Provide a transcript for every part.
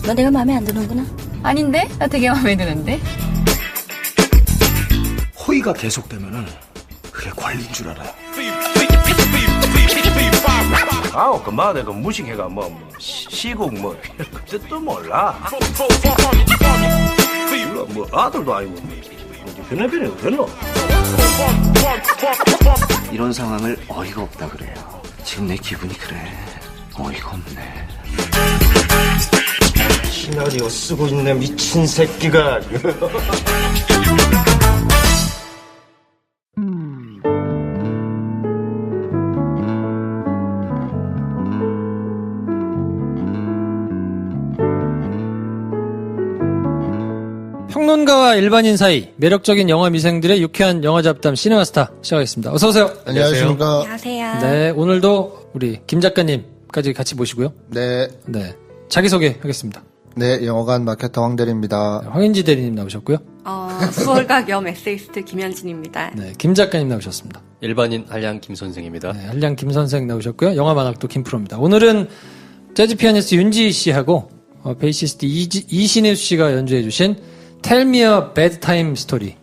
너 내가 마음에 안 드는구나. 아닌데? 나 되게 마음에 드는데? 호의가 계속되면은 그게 권리인 줄 알아요. 아우 그마 내가 무식해가 시국 그 뜻도 몰라. 뭐 아들도 아니고 변해변해 어딨노? 이런 상황을 어이가 없다 그래요. 지금 내 기분이 그래. 어이가 없네. 시나리오 쓰고 있네 미친 새끼가. 평론가와 일반인 사이 매력적인 영화 미생들의 유쾌한 영화 잡담 시네마스타 시작하겠습니다. 어서 오세요. 안녕하십니까. 안녕하세요. 네, 오늘도 우리 김 작가님까지 같이 모시고요. 네. 네, 자기소개 하겠습니다. 네, 영화관 마케터 황대리입니다. 황인지 대리님 나오셨고요. 수월가 겸 에세이스트 김현진입니다. 네, 김 작가님 나오셨습니다. 일반인 한량 김 선생입니다. 네, 한량 김 선생 나오셨고요. 영화 만학도 김프로입니다. 오늘은 재즈 피아니스트 윤지 씨하고 베이시스트 이신혜 씨가 연주해주신 Tell Me a Bad Time Story.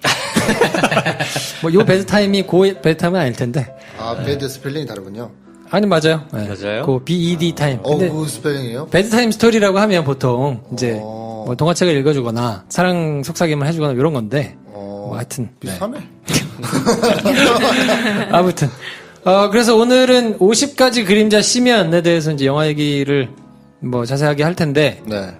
뭐, 요 배드 타임이 배드 타임은 아닐 텐데. 아, 배드 스펠링이 다르군요. 아니, 맞아요. 네. 맞아요? 그 BED 타임. 그 스펠링이에요? 배드 타임 스토리라고 하면 보통, 이제, 뭐, 동화책을 읽어주거나, 사랑 속삭임을 해주거나, 이런 건데. 뭐, 하여튼. 비슷하네. 아무튼. 그래서 오늘은 50가지 그림자 심연에 대해서 이제 영화 얘기를 뭐, 자세하게 할 텐데. 네.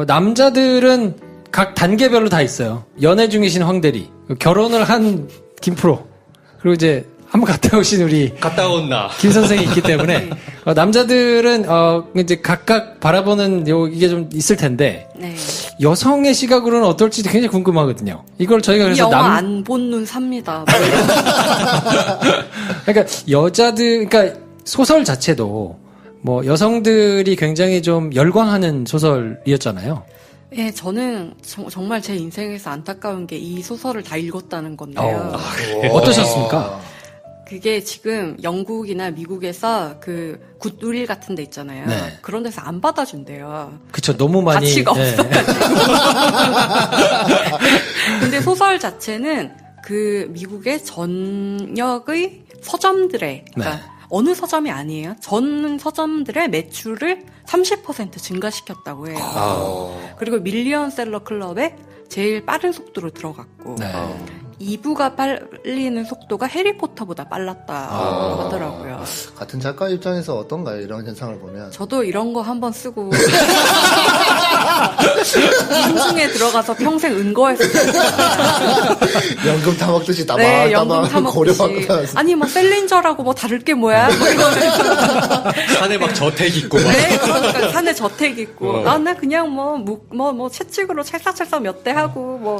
남자들은 각 단계별로 다 있어요. 연애 중이신 황대리, 결혼을 한 김프로, 그리고 이제 한번 갔다 오신 우리 갔다 온 나. 김 선생이 있기 때문에 남자들은 이제 각각 바라보는 이게 좀 있을 텐데 네. 여성의 시각으로는 어떨지 굉장히 궁금하거든요. 이걸 저희가 그래서 영화 안 본 눈 삽니다. 뭐 그러니까 그러니까 소설 자체도 뭐 여성들이 굉장히 좀 열광하는 소설이었잖아요. 예, 저는 정말 제 인생에서 안타까운 게 이 소설을 다 읽었다는 건데요. 어떠셨습니까? 그게 지금 영국이나 미국에서 그 굿윌 같은 데 있잖아요. 네. 그런 데서 안 받아준대요. 그쵸, 너무 많이. 가치가 네. 없어가지고. 근데 소설 자체는 그 미국의 전역의 서점들의, 그러니까 네. 어느 서점이 아니에요. 전 서점들의 매출을 30% 증가시켰다고 해요. 그리고 밀리언셀러 클럽에 제일 빠른 속도로 들어갔고 네. 2부가 빨리는 속도가 해리포터보다 빨랐다고 하더라고요. 같은 작가 입장에서 어떤가요? 이런 현상을 보면. 저도 이런 거 한번 쓰고 한중에 들어가서 평생 은거했어요. 연금 타먹듯이 네, 연금 따박 타먹듯이. 고려받고. 아니 뭐 셀린저라고 뭐 다를 게 뭐야? 뭐 이러면서. 산에 막 저택 있고 막. 네, 그러니까 산에 저택 있고. 나 그냥 뭐 채찍으로 찰싹찰싹 몇 대 하고 뭐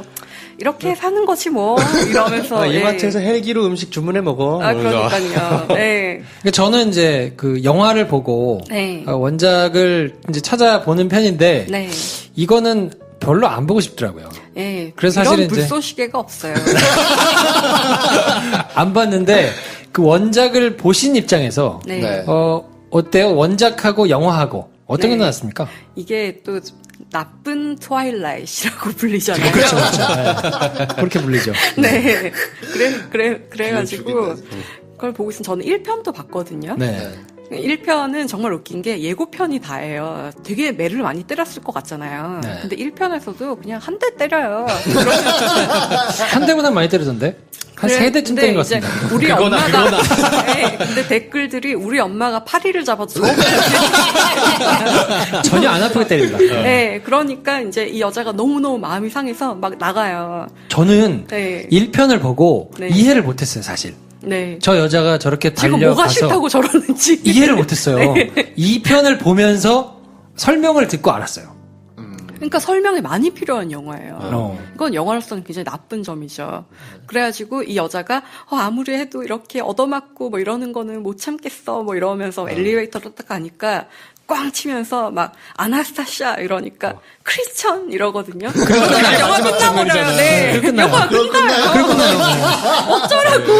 이렇게 사는 거지 뭐 이러면서. 이마트에서 헬기로 음식 주문해 먹어. 그러니까요. 네. 그러니까 저는 이제 그 영화를 보고 네. 원작을 이제 찾아보는 편인데 네. 이거는 별로 안 보고 싶더라고요. 네. 그래서 이런 사실은 이제 불쏘시개가 없어요. 안 봤는데 그 원작을 보신 입장에서 네. 네. 어때요? 원작하고 영화하고 어떤 게 네. 나았습니까? 이게 또 나쁜 트와일라이트라고 불리잖아요. 그렇죠. 네. 그렇게 불리죠. 네. 그래가지고, 그걸 보고 있으면 저는 1편도 봤거든요. 네. 1편은 정말 웃긴 게 예고편이 다예요. 되게 매를 많이 때렸을 것 같잖아요. 네. 근데 1편에서도 그냥 한 대 때려요. 한 대보다 많이 때리던데? 한 세 대쯤 때린 것 같습니다. 우리 엄마가, 네, 근데 댓글들이 우리 엄마가 파리를 잡아도 전혀 안 아프게 때린다. 네, 그러니까 이제 이 여자가 너무너무 마음이 상해서 막 나가요. 저는 네. 1편을 보고 네. 이해를 못했어요, 사실. 네. 저 여자가 저렇게 지금 달려가서 뭐가 싫다고 저러는지 이해를 못했어요. 네. 2편을 보면서 설명을 듣고 알았어요. 그러니까 설명이 많이 필요한 영화예요. 네. 이건 영화로서는 굉장히 나쁜 점이죠. 그래가지고 이 여자가 아무리 해도 이렇게 얻어맞고 뭐 이러는 거는 못 참겠어 뭐 이러면서 엘리베이터로 딱 가니까 꽝 치면서 막 아나스타샤 이러니까 크리스천 이러거든요. 그러니까 영화 끝나버려요. 네. 영화 끝나요. 어쩌라고.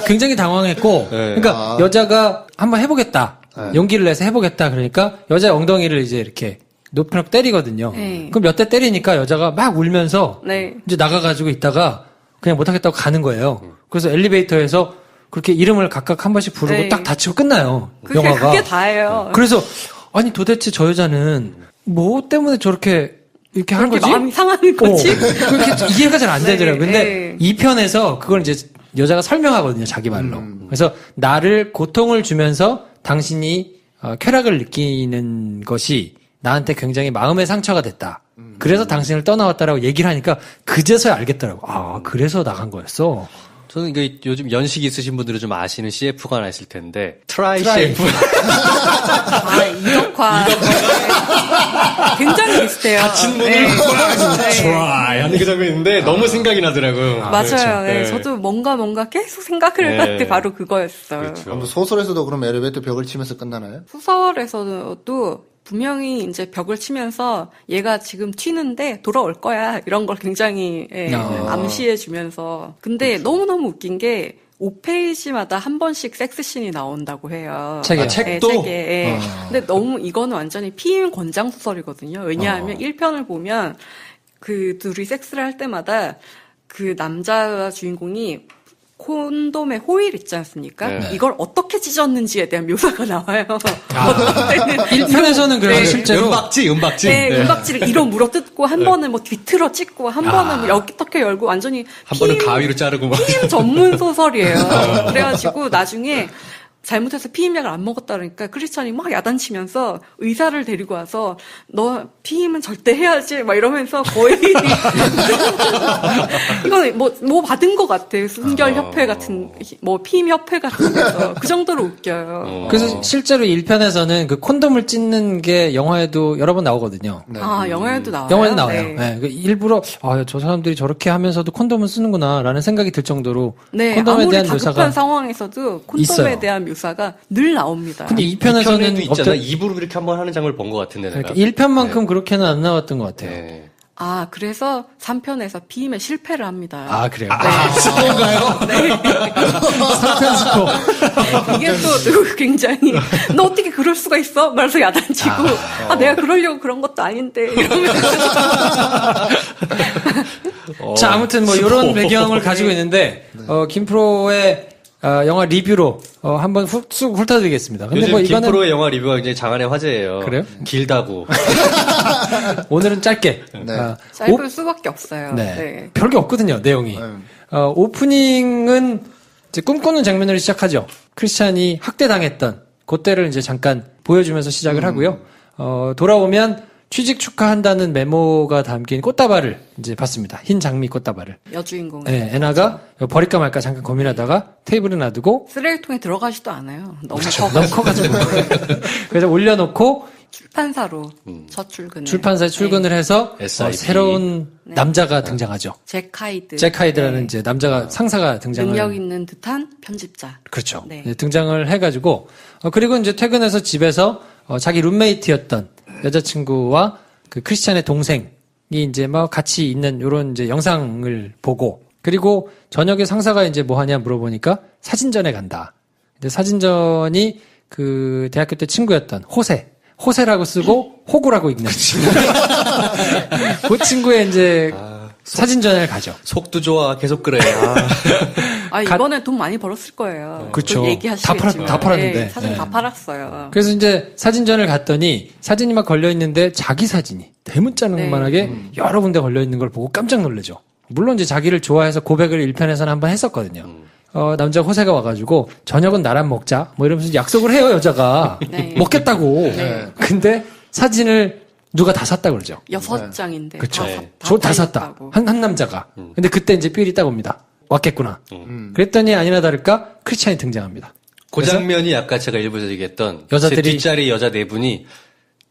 굉장히 당황했고, 그러니까 여자가 한번 해보겠다. 용기를 내서 해보겠다. 그러니까 여자의 엉덩이를 이제 이렇게 높여놓고 때리거든요. 네. 그럼 몇 대 때리니까 여자가 막 울면서 네. 이제 나가가지고 있다가 그냥 못하겠다고 가는 거예요. 그래서 엘리베이터에서 그렇게 이름을 각각 한 번씩 부르고 네. 딱 다치고 끝나요. 그게 영화가. 그게 다예요. 그래서 아니 도대체 저 여자는 뭐 때문에 저렇게 이렇게 하는 그렇게 거지? 마음이 상하는 거지? 그렇게 이해가 잘 안 네, 되더라고요. 근데 네. 이 편에서 그걸 이제 여자가 설명하거든요. 자기 말로. 그래서 나를 고통을 주면서 당신이 쾌락을 느끼는 것이 나한테 굉장히 마음의 상처가 됐다. 그래서 당신을 떠나왔다라고 얘기를 하니까 그제서야 알겠더라고. 아, 그래서 나간 거였어. 저는 이게 요즘 연식 있으신 분들은 좀 아시는 CF가 하나 있을 텐데 트라이 CF. 아, 이덕화. 네. 굉장히 비슷해요. 닫힌 문을 네. 트라이 하는 그 장면이 있는데 너무 생각이 나더라고요. 맞아요. 그렇죠. 네. 네. 저도 뭔가 계속 생각을 네. 할 때 바로 그거였어요. 그렇죠. 뭐 소설에서도 그럼 엘리베이터 벽을 치면서 끝나나요? 소설에서도 분명히 이제 벽을 치면서 얘가 지금 튀는데 돌아올 거야. 이런 걸 굉장히 암시해 주면서. 근데 너무너무 웃긴 게 5페이지마다 한 번씩 섹스씬이 나온다고 해요. 책이요? 아, 책도? 네, 책에. 예. 근데 너무 이거는 완전히 피임 권장 소설이거든요. 왜냐하면 1편을 보면 그 둘이 섹스를 할 때마다 그 남자 주인공이 콘돔에 호일 있지 않습니까? 네. 이걸 어떻게 찢었는지에 대한 묘사가 나와요. 어떤 때는 1편에서는 그래서 네. 실제로 은박지. 네, 은박지를 이로 물어뜯고 한 번은 뭐 뒤틀어 찍고 한 번은 뭐 여기 어떻게 열고 완전히 한 번은 가위로 자르고 막. 피임 전문 소설이에요. 그래가지고 나중에 잘못해서 피임약을 안 먹었다 그러니까 크리스찬이 막 야단치면서 의사를 데리고 와서 너 피임은 절대 해야지 막 이러면서 거의 이건 뭐 받은 것 같아요. 순결 협회 같은 뭐 피임 협회 같은 데서 그 정도로 웃겨요. 그래서 실제로 1편에서는 그 콘돔을 찢는 게 영화에도 여러 번 나오거든요. 아 영화에도 나와요. 영화에도 나와요. 네. 네, 그 일부러 저 사람들이 저렇게 하면서도 콘돔을 쓰는구나라는 생각이 들 정도로 네, 콘돔에 아무리 대한 다급한 묘사가 상황에서도 콘돔에 있어요. 대한 묘사가 늘 나옵니다. 근데 이 편에도 2편에서는 있잖아. 입으로 이렇게 한번 하는 장면을 본 것 같은데 내가. 1편만큼 그렇게는 안 나왔던 것 같아요. 네. 아 그래서 3편에서 피임에 실패를 합니다. 아, 그래요? 이게 또 굉장히 너 어떻게 그럴 수가 있어? 말해서 야단치고 내가 그러려고 그런 것도 아닌데 이러면서 자, 아무튼 뭐 이런 배경을 가지고 있는데 김프로의 영화 리뷰로 한번 쑥 훑어드리겠습니다. 근데 요즘 뭐 이거는 김프로의 영화 리뷰가 굉장히 장안의 화제예요. 그래요? 길다고. 오늘은 짧게 네. 짧을 수밖에 없어요. 네. 네. 별게 없거든요, 내용이. 오프닝은 이제 꿈꾸는 장면으로 시작하죠. 크리스찬이 학대당했던 그때를 이제 잠깐 보여주면서 시작을 하고요. 돌아오면 취직 축하한다는 메모가 담긴 꽃다발을 이제 받습니다. 흰 장미 꽃다발을. 여주인공. 네, 애나가 버릴까 말까 잠깐 고민하다가 테이블에 놔두고 쓰레기통에 들어가지도 않아요. 너무 너무 커가지고. 그래서 올려놓고 출판사로 첫 출근을. 출판사에 출근을 해서 SIP. 새로운 남자가 등장하죠. 잭 하이드. 잭 하이드라는 이제 남자가 상사가 등장을 능력 있는 듯한 편집자. 그렇죠. 네. 네, 등장을 해가지고 그리고 이제 퇴근해서 집에서 자기 룸메이트였던 여자친구와 그 크리스찬의 동생이 이제 막 같이 있는 요런 이제 영상을 보고 그리고 저녁에 상사가 이제 뭐 하냐 물어보니까 사진전에 간다. 근데 사진전이 그 대학교 때 친구였던 호세라고 쓰고 호구라고 읽는 그 친구의 이제 사진전을 가죠. 속도 좋아. 계속 그래. 이번에 돈 많이 벌었을 거예요. 그렇죠. 또 얘기하시겠지만. 다 팔았는데. 네, 사진 네. 다 팔았어요. 그래서 이제 사진전을 갔더니 사진이 막 걸려있는데 자기 사진이 대문짝만하게 여러 군데 걸려있는 걸 보고 깜짝 놀라죠. 물론 이제 자기를 좋아해서 고백을 1편에서는 한번 했었거든요. 남자 호세가 와가지고 저녁은 나랑 먹자 뭐 이러면서 약속을 해요 여자가. 네. 먹겠다고. 네. 근데 사진을 누가 다 샀다 그러죠. 6장인데. 그쵸. 다 다 샀다. 있다고. 한 남자가. 근데 그때 이제 삘이 딱 옵니다. 왔겠구나. 그랬더니 아니나 다를까 크리스찬이 등장합니다. 그 장면이 아까 제가 일부에서 얘기했던 여자들이- 제 뒷자리 여자 네 분이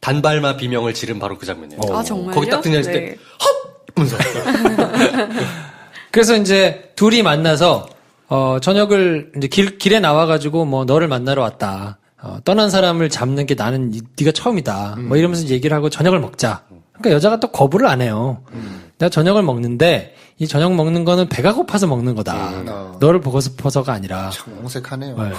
단발마 비명을 지른 바로 그 장면이에요. 아, 정말요? 거기 딱 등장했을 네. 때 하면서 그래서 이제 둘이 만나서 저녁을 이제 길에 나와가지고 뭐 너를 만나러 왔다. 떠난 사람을 잡는 게 나는 네가 처음이다. 뭐 이러면서 얘기를 하고 저녁을 먹자. 그러니까 여자가 또 거부를 안 해요. 내가 저녁을 먹는데 이 저녁 먹는 거는 배가 고파서 먹는 거다. 너를 보고 싶어서가 아니라. 참 옹색하네요. 네.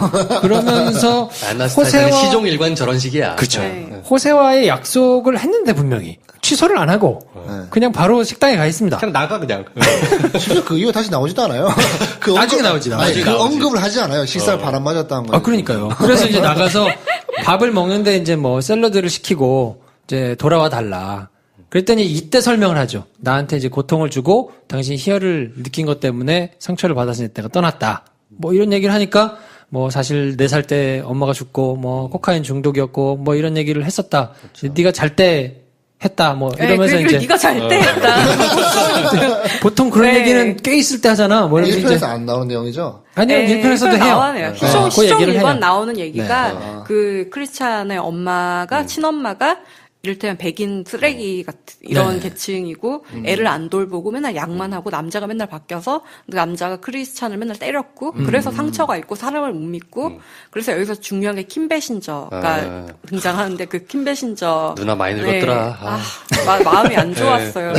그러면서 호세와 시종일관 저런 식이야. 그렇죠. 네. 호세와의 약속을 했는데 분명히 취소를 안 하고 그냥 바로 식당에 가 있습니다. 그냥 나가 그냥. 실제 그 이후 다시 나오지도 않아요. 그 나중에 나오지. 아니, 나중에 그 나오지. 언급을 하지 않아요. 식사를 바람 맞았다는 거. 아, 그러니까요. 그래서 이제 나가서 밥을 먹는데 이제 뭐 샐러드를 시키고 이제 돌아와 달라. 그랬더니 이때 설명을 하죠. 나한테 이제 고통을 주고 당신이 희열을 느낀 것 때문에 상처를 받아서 내가 떠났다. 뭐 이런 얘기를 하니까 뭐 사실 4살 때 엄마가 죽고 뭐 코카인 중독이었고 뭐 이런 얘기를 했었다. 네가 잘 때 했다. 뭐 이러면서 그리고 이제 네가 잘 때 했다. 보통 그런 네. 얘기는 꽤 있을 때 하잖아. 뭐 이러면서 1편에서 이제 안 나오는 내용이죠? 아니요, 1편에서도 해요. 나와요. 그 얘기를 시종일관 해요. 나오는 얘기가 그 크리스찬의 엄마가 친엄마가 이를테면 백인 쓰레기 같은 이런 네. 계층이고 애를 안 돌보고 맨날 약만 하고 남자가 맨날 바뀌어서 남자가 크리스찬을 맨날 때렸고 그래서 상처가 있고 사람을 못 믿고 그래서 여기서 중요한 게 킴 베신저가 등장하는데 그 킴 베신저 누나 많이 늙었더라. 마음이 안 좋았어요.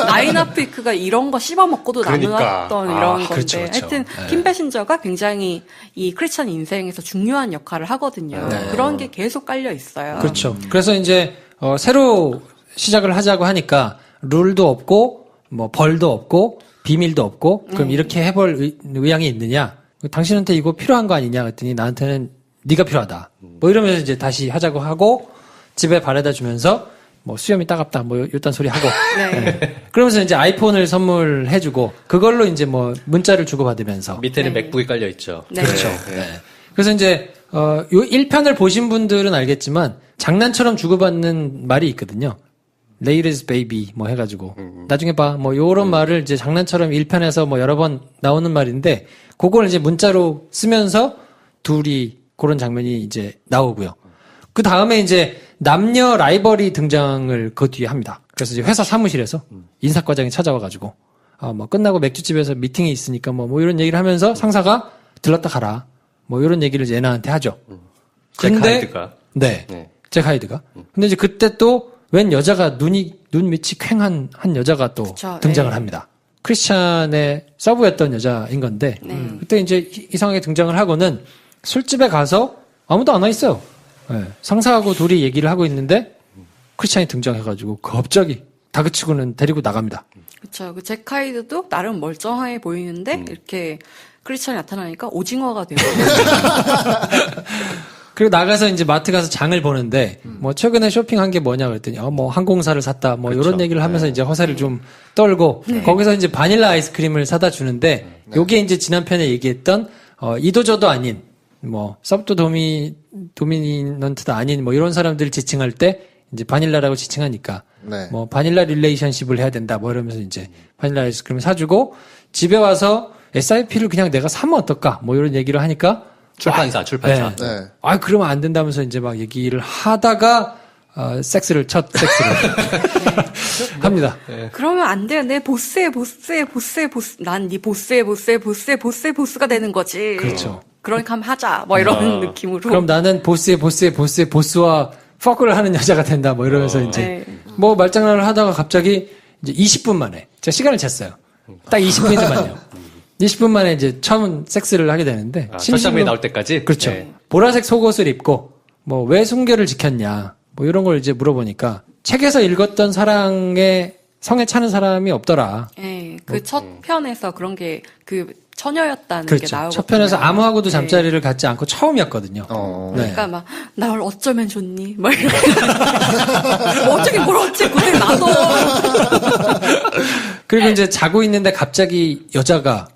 나인아프이크가 이런 거 씹어먹고도 그러니까. 남았던 이런 건데 그렇죠, 그렇죠. 하여튼 킴 베신저가 굉장히 이 크리스찬 인생에서 중요한 역할을 하거든요. 그런 게 계속 깔려 있어요. 그렇죠. 그래서 이제 새로 시작을 하자고 하니까 룰도 없고 뭐 벌도 없고 비밀도 없고 그럼 이렇게 해볼 의향이 있느냐? 당신한테 이거 필요한 거 아니냐? 그랬더니 나한테는 네가 필요하다. 뭐 이러면서 이제 다시 하자고 하고 집에 바래다 주면서 뭐 수염이 따갑다 뭐 이딴 소리 하고 네. 그러면서 이제 아이폰을 선물해주고 그걸로 이제 뭐 문자를 주고받으면서 밑에는 네. 맥북이 깔려 있죠. 네. 그렇죠. 네. 그래서 이제 요 1편을 보신 분들은 알겠지만 장난처럼 주고받는 말이 있거든요. Latest baby 뭐 해가지고 나중에 봐 뭐 요런 말을 이제 장난처럼 1편에서 뭐 여러 번 나오는 말인데 그걸 이제 문자로 쓰면서 둘이 그런 장면이 이제 나오고요. 그 다음에 이제 남녀 라이벌이 등장을 그 뒤에 합니다. 그래서 이제 회사 사무실에서 인사과장이 찾아와가지고 뭐 끝나고 맥주집에서 미팅이 있으니까 뭐 이런 얘기를 하면서 상사가 들렀다 가라 뭐 이런 얘기를 이제 애나한테 하죠. 잭 하이드가. 네. 네. 잭 하이드가. 근데 이제 그때 또 웬 여자가 눈 밑이 퀭한 한 여자가 또 그쵸, 등장을 네. 합니다. 크리스찬의 서브였던 여자인 건데 그때 이제 이상하게 등장을 하고는 술집에 가서 아무도 안 와 있어요. 네. 상사하고 둘이 얘기를 하고 있는데 크리스찬이 등장해가지고 갑자기 다그치고는 데리고 나갑니다. 그렇죠. 그 잭하이드도 나름 멀쩡해 보이는데 이렇게 크리스찬이 나타나니까 오징어가 되고 그리고 나가서 이제 마트 가서 장을 보는데 뭐 최근에 쇼핑한 게 뭐냐 그랬더니 뭐 항공사를 샀다 뭐 이런 얘기를 하면서 이제 허세를 좀 떨고 거기서 이제 바닐라 아이스크림을 사다 주는데 요게 이제 지난 편에 얘기했던 이도저도 아닌 뭐 서브도 도미넌트도 아닌 뭐 이런 사람들을 지칭할 때 이제 바닐라라고 지칭하니까 네. 뭐 바닐라 릴레이션십을 해야 된다 뭐 이러면서 이제 바닐라 아이스크림을 사주고 집에 와서 SIP를 그냥 내가 사면 어떨까 뭐 이런 얘기를 하니까 출판사. 네. 아, 그러면 안 된다면서 이제 막 얘기를 하다가, 첫 섹스를 합니다. 그러면 안 돼요. 내 보스의 보스. 난 네 보스의 보스가 되는 거지. 그렇죠. 그러니까 한번 하자. 뭐 이런 느낌으로. 그럼 나는 보스의 보스와 퍼크를 하는 여자가 된다. 뭐 이러면서 이제, 네. 뭐 말장난을 하다가 갑자기 이제 20분 만에, 제가 시간을 쟀어요. 딱 20분이지만요. 20분 만에 이제 처음 섹스를 하게 되는데. 첫 장면이 나올 때까지? 그렇죠. 네. 보라색 속옷을 입고, 뭐 왜 순결을 지켰냐. 뭐 이런 걸 이제 물어보니까 책에서 읽었던 사랑에 성에 차는 사람이 없더라. 네, 그 첫 편에서 그런 게 그 처녀였다는 게 그렇죠. 나오고. 첫 편에서 아무하고도 잠자리를 갖지 않고 처음이었거든요. 네. 그러니까 막 날 어쩌면 좋니? 막 이런. 뭐 어쩌긴 뭘 어째 고생 나도. 그리고 이제 자고 있는데 갑자기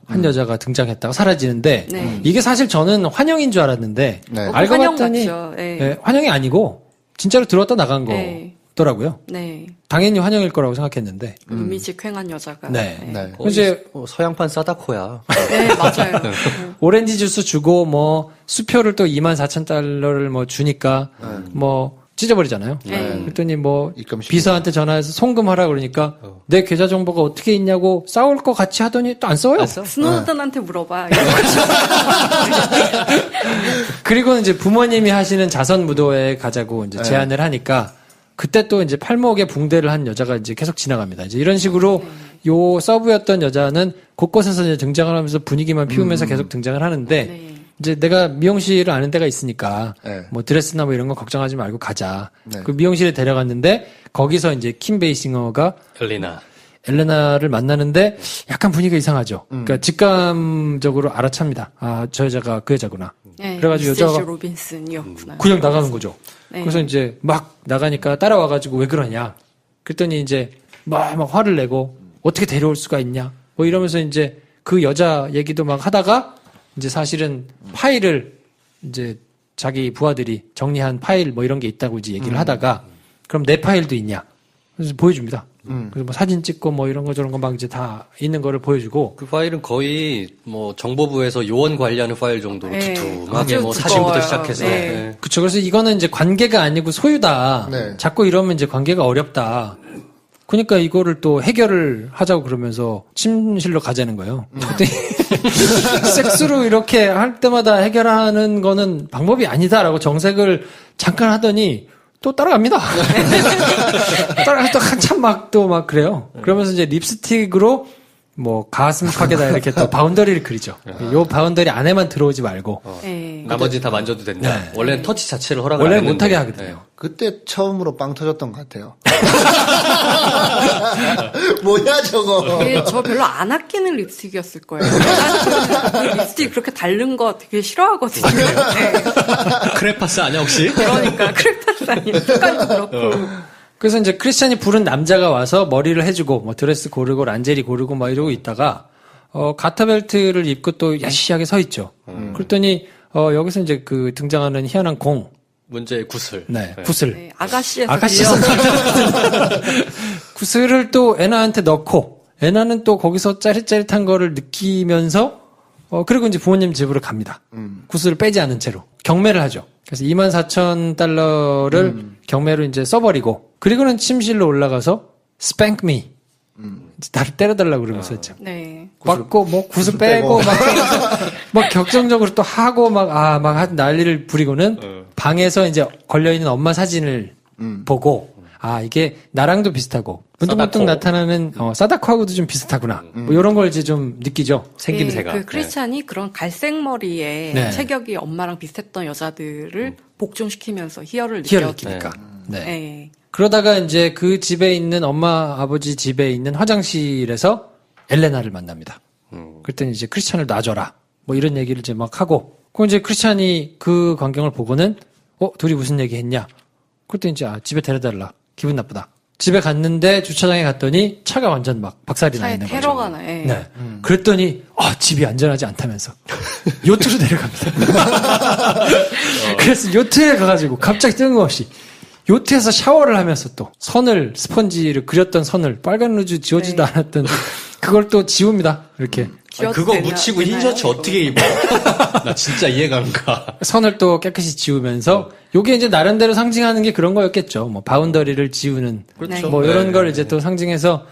한 여자가 등장했다가 사라지는데 네. 이게 사실 저는 환영인 줄 알았는데 네. 알고 환영 봤더니 같죠. 네. 예, 환영이 아니고 진짜로 들어왔다 나간 네. 거더라고요. 네. 당연히 환영일 거라고 생각했는데. 눈미직횡한 여자가. 네. 네. 이제 서양판 싸다코야. 네, 맞아요. 오렌지 주스 주고 뭐 수표를 또 24,000달러를 뭐 주니까 뭐 찢어버리잖아요. 네. 그랬더니 뭐 입금시키고. 비서한테 전화해서 송금하라 그러니까 내 계좌 정보가 어떻게 있냐고 싸울 것 같이 하더니 또 안 싸워요. 스노우든한테 물어봐. 그리고 이제 부모님이 하시는 자선 무도회에 가자고 이제 제안을 하니까 그때 또 이제 팔목에 붕대를 한 여자가 이제 계속 지나갑니다. 이제 이런 식으로 요 서브였던 여자는 곳곳에서 이제 등장을 하면서 분위기만 피우면서 계속 등장을 하는데 네. 이제 내가 미용실을 아는 데가 있으니까 네. 뭐 드레스나 뭐 이런 거 걱정하지 말고 가자. 네. 그 미용실에 데려갔는데 거기서 이제 킴 베이싱어가 엘레나를 만나는데 약간 분위기가 이상하죠. 그러니까 직감적으로 알아찹니다. 아, 저 여자가 그 여자구나. 네, 그래가지고 미세시 여자가 로빈슨이었구나. 그냥 나가는 거죠. 네. 그래서 이제 막 나가니까 따라와가지고 왜 그러냐. 그랬더니 이제 막 화를 내고 어떻게 데려올 수가 있냐. 뭐 이러면서 이제 그 여자 얘기도 막 하다가 이제 사실은 파일을 이제 자기 부하들이 정리한 파일 뭐 이런 게 있다고 이제 얘기를 하다가 그럼 내 파일도 있냐. 그래서 보여줍니다. 그래서 뭐 사진 찍고 뭐 이런 거 저런 거 막 이제 다 있는 거를 보여주고 그 파일은 거의 뭐 정보부에서 요원 관리하는 파일 정도로 네. 두툼하게 아주 뭐 사진부터 두꺼워요. 시작해서 네. 네. 그쵸. 그래서 이거는 이제 관계가 아니고 소유다. 네. 자꾸 이러면 이제 관계가 어렵다. 그러니까 이거를 또 해결을 하자고 그러면서 침실로 가자는 거예요. 근데 섹스로 이렇게 할 때마다 해결하는 거는 방법이 아니다라고 정색을 잠깐 하더니 또 따라갑니다. 따라가서 또 한참 막 또 막 그래요. 그러면서 이제 립스틱으로 뭐 가슴팍에다 이렇게 또 바운더리를 그리죠. 요 바운더리 안에만 들어오지 말고 네. 나머지 다 만져도 된다. 네. 원래는 터치 자체를 허락을 안 원래 했는데. 못하게 하거든요. 그때 처음으로 빵 터졌던 것 같아요. 뭐야 저거. 이게 저 별로 안 아끼는 립스틱이었을 거예요. 제가 그 립스틱 그렇게 다른 거 되게 싫어하거든요. 네. 크레파스 아니야 혹시? 그러니까 크레파스 아니면 색깔도 그렇고. 그래서 이제 크리스찬이 부른 남자가 와서 머리를 해주고 뭐 드레스 고르고 란제리 고르고 막 이러고 있다가 가타벨트를 입고 또 야시하게 서 있죠. 그랬더니 여기서 이제 그 등장하는 희한한 공, 문제의 구슬. 네, 구슬. 네, 아가씨에서 아가씨에서 빌려. 구슬을 또 애나한테 넣고 애나는 또 거기서 짜릿짜릿한 거를 느끼면서 그리고 이제 부모님 집으로 갑니다. 구슬을 빼지 않은 채로 경매를 하죠. 그래서 24,000달러를 경매로 이제 써버리고 그리고는 침실로 올라가서 spank me. 나를 때려달라고 그러면서 했죠. 네. 받고 뭐 구슬 빼고 막 격정적으로 또 하고 막 난리를 부리고는 방에서 이제 걸려 있는 엄마 사진을 보고 이게 나랑도 비슷하고 문득문득 나타나는 사다코하고도 좀 비슷하구나. 뭐 이런 걸 이제 좀 느끼죠. 생김새가. 그 크리스찬이 그런 갈색 머리에 네. 체격이 엄마랑 비슷했던 여자들을 복종시키면서 희열을 희열을 느꼈던. 느끼니까. 네. 네. 그러다가 이제 그 집에 있는 엄마 아버지 집에 있는 화장실에서 엘레나를 만납니다. 그랬더니 이제 크리스찬을 놔줘라. 뭐 이런 얘기를 이제 막 하고. 그럼 이제 크리스찬이 그 광경을 보고는 둘이 무슨 얘기 했냐? 그랬더니 이제 집에 데려달라. 기분 나쁘다. 집에 갔는데 주차장에 갔더니 차가 완전 막 박살이 나 차에 있는 거죠. 테러가 나. 예. 네. 그랬더니 집이 안전하지 않다면서 요트로 내려갑니다. 그래서 요트에 가가지고 갑자기 뜬금없이 요트에서 샤워를 하면서 또 스펀지를 그렸던 선을 빨간 루즈 지워지도 네. 않았던 그걸 또 지웁니다. 이렇게 그거 묻히고 흰 셔츠 어떻게 입어? 나 진짜 이해가 안 가. 선을 또 깨끗이 지우면서 요게 이제 나름대로 상징하는 게 그런 거였겠죠. 뭐 바운더리를 지우는 그렇죠. 뭐 이런 네. 걸 이제 또 상징해서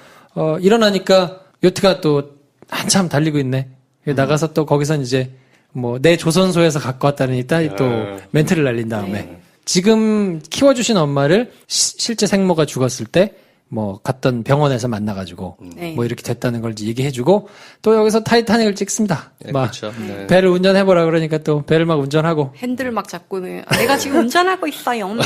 일어나니까 요트가 또 한참 달리고 있네. 나가서 또 거기선 이제 뭐 내 조선소에서 갖고 왔다는 또 멘트를 날린 다음에 지금 키워주신 엄마를 실제 생모가 죽었을 때 뭐 갔던 병원에서 만나가지고 네. 뭐 이렇게 됐다는 걸 이제 얘기해주고 또 여기서 타이타닉을 찍습니다. 네, 막 그렇죠. 네. 배를 운전해보라 그러니까 또 배를 막 운전하고 핸들 막 잡고는 내가 지금 운전하고 있어요. 네.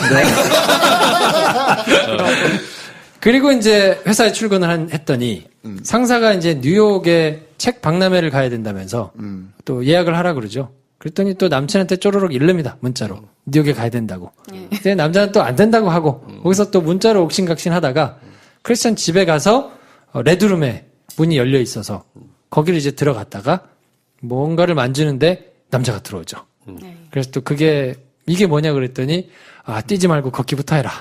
그리고 이제 회사에 출근을 했더니 상사가 이제 뉴욕에 책 박람회를 가야 된다면서 또 예약을 하라 그러죠. 그랬더니 또 남친한테 쪼르륵 이릅니다. 문자로. 뉴욕에 가야 된다고. 근데 남자는 또 안 된다고 하고 거기서 또 문자로 옥신각신 하다가 크리스찬 집에 가서 레드룸에 문이 열려 있어서 거기를 이제 들어갔다가 뭔가를 만지는데 남자가 들어오죠. 그래서 또 이게 뭐냐 그랬더니 뛰지 말고 걷기부터 해라.